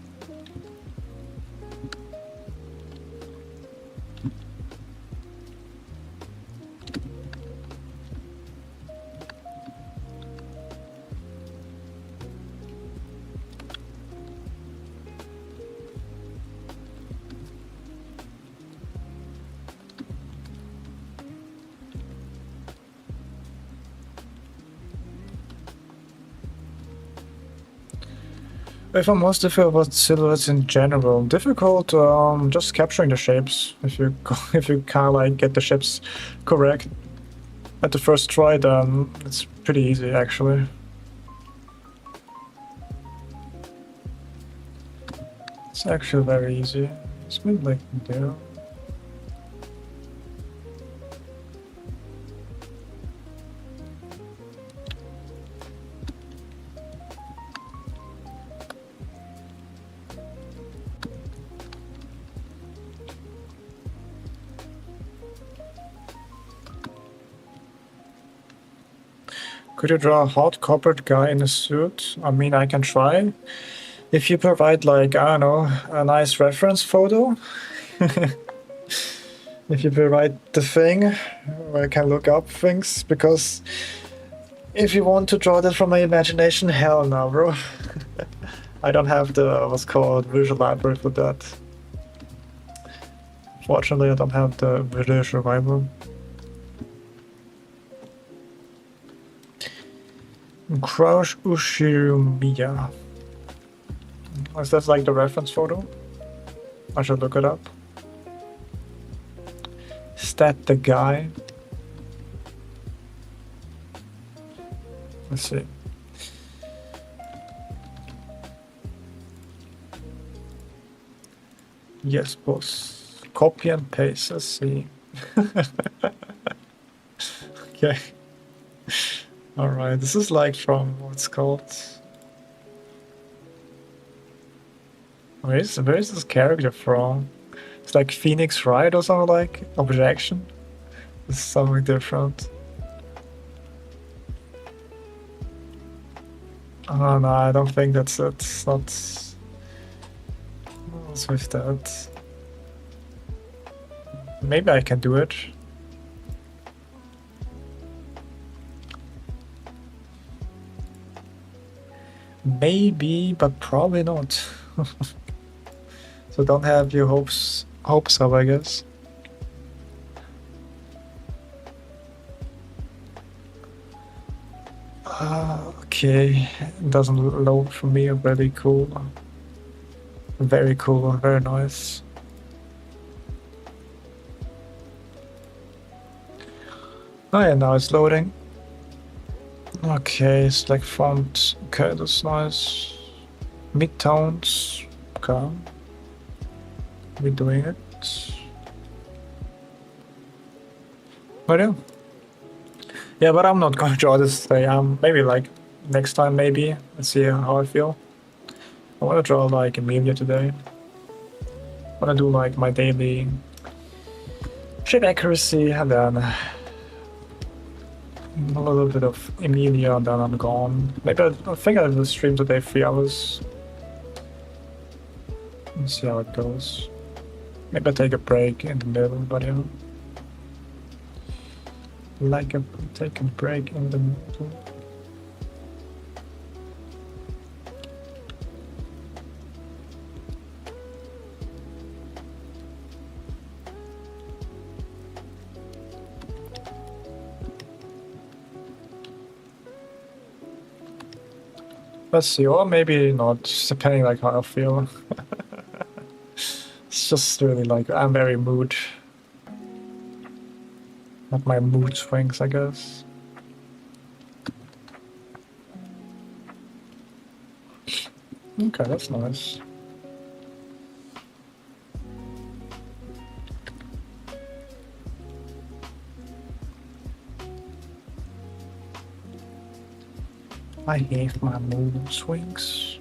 Speaker 1: If I'm most difficult about silhouettes in general, difficult just capturing the shapes. If you if you can't like get the shapes correct at the first try, then it's pretty easy actually. It's actually very easy. It's maybe like there. Could you draw a hot corporate guy in a suit? I mean, I can try. If you provide, like, I don't know, a nice reference photo. If you provide the thing where I can look up things, because if you want to draw that from my imagination, hell no, bro. I don't have the, what's called, visual library for that. Fortunately, I don't have the video survival. Crush Ushirumiya. Is that like the reference photo? I should look it up. Is that the guy? Let's see. Yes, boss. Copy and paste. Let's see. Okay. Alright, this is like from what's called. Where's this character from? It's like Phoenix Wright or something like Objection. It's something different. Oh no, I don't think that's it. It's not. What's with that? Maybe I can do it. Maybe, but probably not. So don't have your hopes up, I guess. Okay, it doesn't load for me. Very cool. Very cool. Very nice. Oh yeah, now it's loading. Okay, select font. Okay, that's nice. Midtones. Okay. We're doing it. But yeah. Yeah, but I'm not gonna draw this today. Maybe like next time, maybe. Let's see how I feel. I wanna draw like Amelia today. I wanna do like my daily shape accuracy and then a little bit of Emilia and then I'm gone. Maybe I think I will stream today 3 hours. Let's see how it goes. Maybe I take a break in the middle, but yeah. Like a take a break in the middle. Let's see, or maybe not, just depending like how I feel. It's just really like I'm very mood. Not my mood swings, I guess. Okay, that's nice. I hate my mood swings.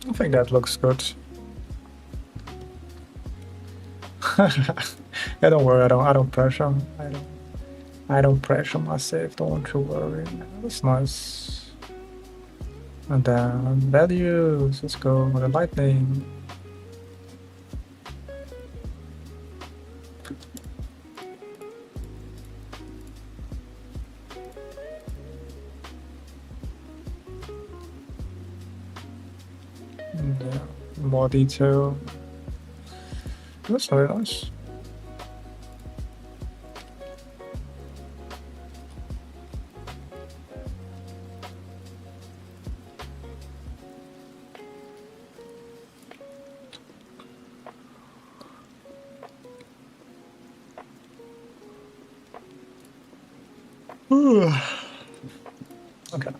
Speaker 1: I think that looks good. Yeah, don't worry. I don't pressure. I don't pressure myself. Don't you worry. That's nice. And then values. Let's go with the lightning. And, more detail. That's very nice. Okay.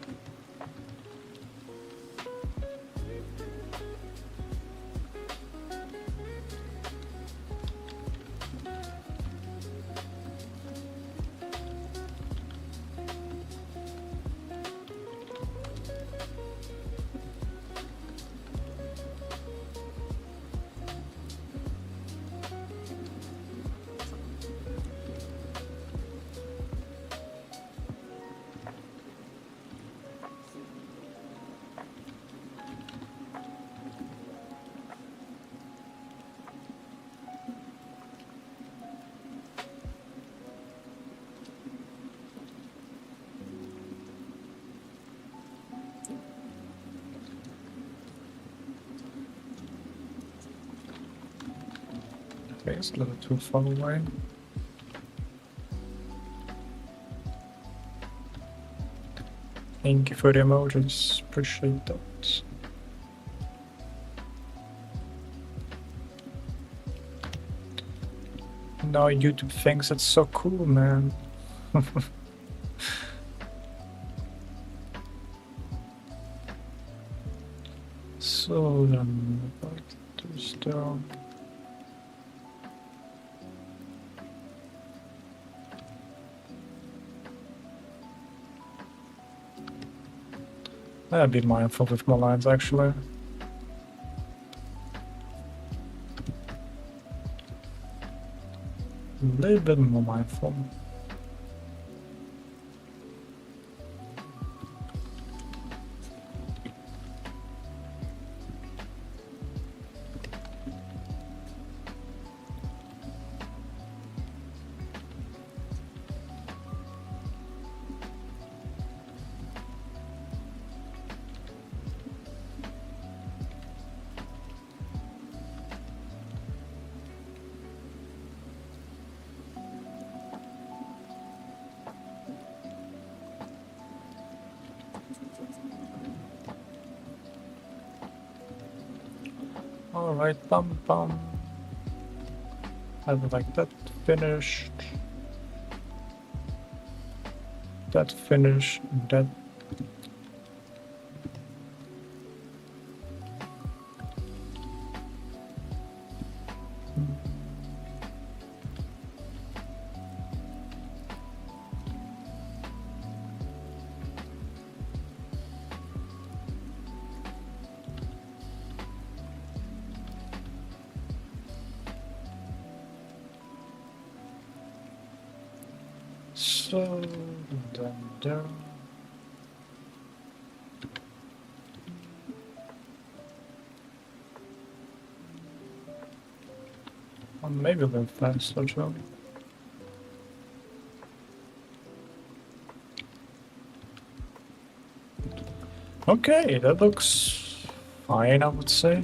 Speaker 1: Okay, it's a little too far away. Thank you for the emojis. Appreciate that. Now YouTube thinks it's so cool, man. So then, back to stone. I'd be mindful with my lines, actually. A little bit more mindful. Alright, bum bum. I would like that finished. That finished. That. So then there. Or maybe a little faster too. Okay, that looks fine, I would say.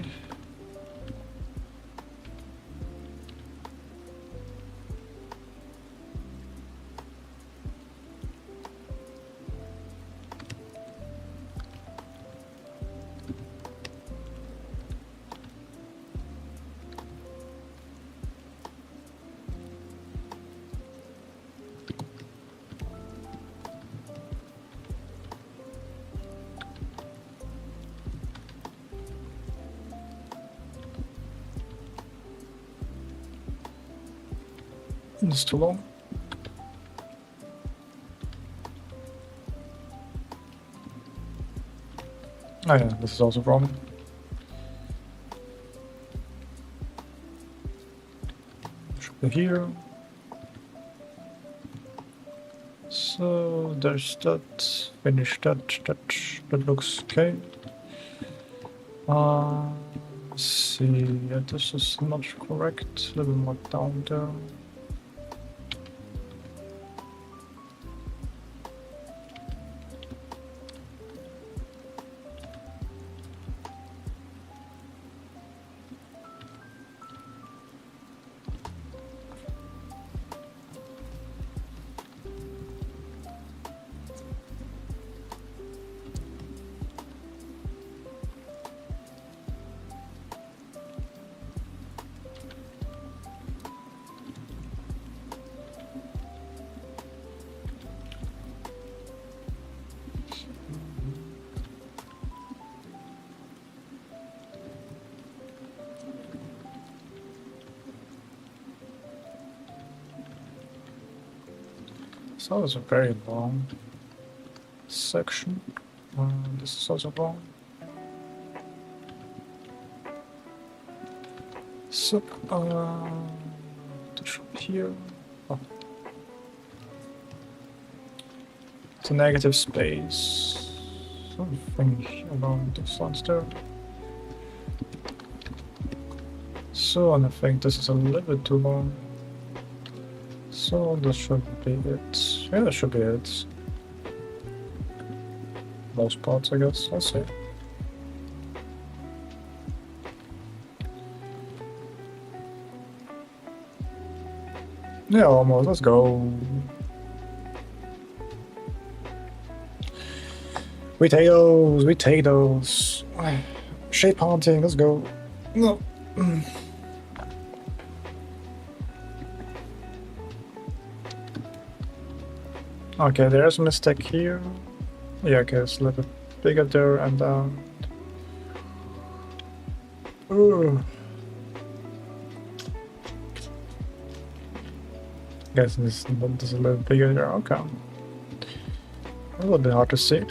Speaker 1: It's too long. Oh yeah, this is also wrong. Should be here. So there's that. Finish that. That looks okay. Let's see. Yeah, this is not correct. A little more down there. So it's a very long section. This is also wrong. So, this should be here. Oh. It's a negative space. Something around this one's there. So, and I think this is a little bit too long. So this should be it. Yeah, that should be it. Most parts, I guess. I'll see. Yeah, almost. Let's go. We take those, we take those. Shape haunting, let's go. No. Okay, there's a mistake here. Yeah, okay, it's a little bit bigger there and down. Ooh. Guess this is a little bigger there. Okay. A little bit hard to see.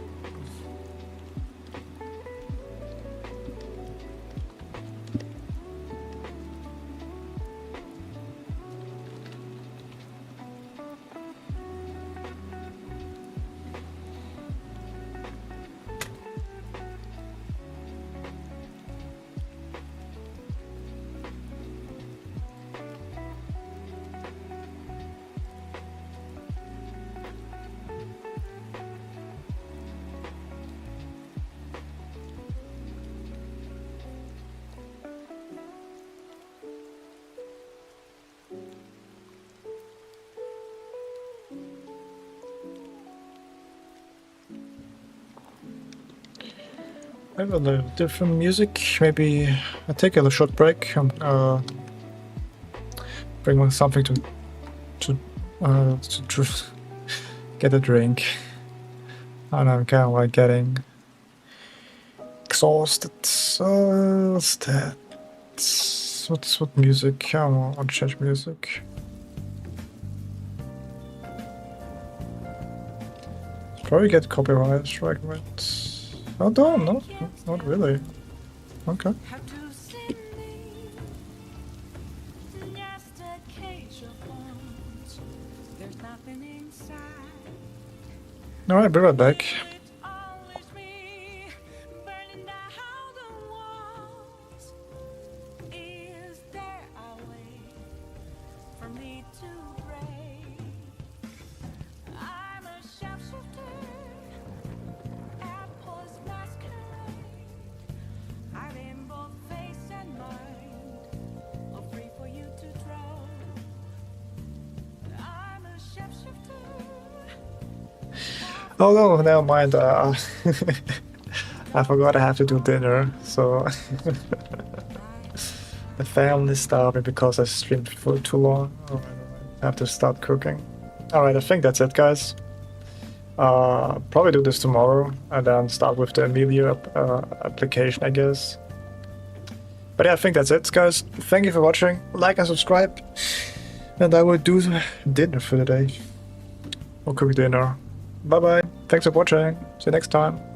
Speaker 1: Maybe a little different music. Maybe I take a short break and bring something to get a drink. And I'm kind of like getting exhausted. What's that? What music? I want to change music. Probably get copyright strike, right? Oh, no, not really. Okay. Alright, be right back. Oh no, never mind. I forgot I have to do dinner, so the family starving because I streamed for too long. Alright, I have to start cooking. Alright, I think that's it, guys. Probably do this tomorrow and then start with the Amelia application, I guess. But yeah, I think that's it, guys. Thank you for watching. Like and subscribe. And I will do dinner for the day. Or cook dinner. Bye bye. Thanks for watching. See you next time.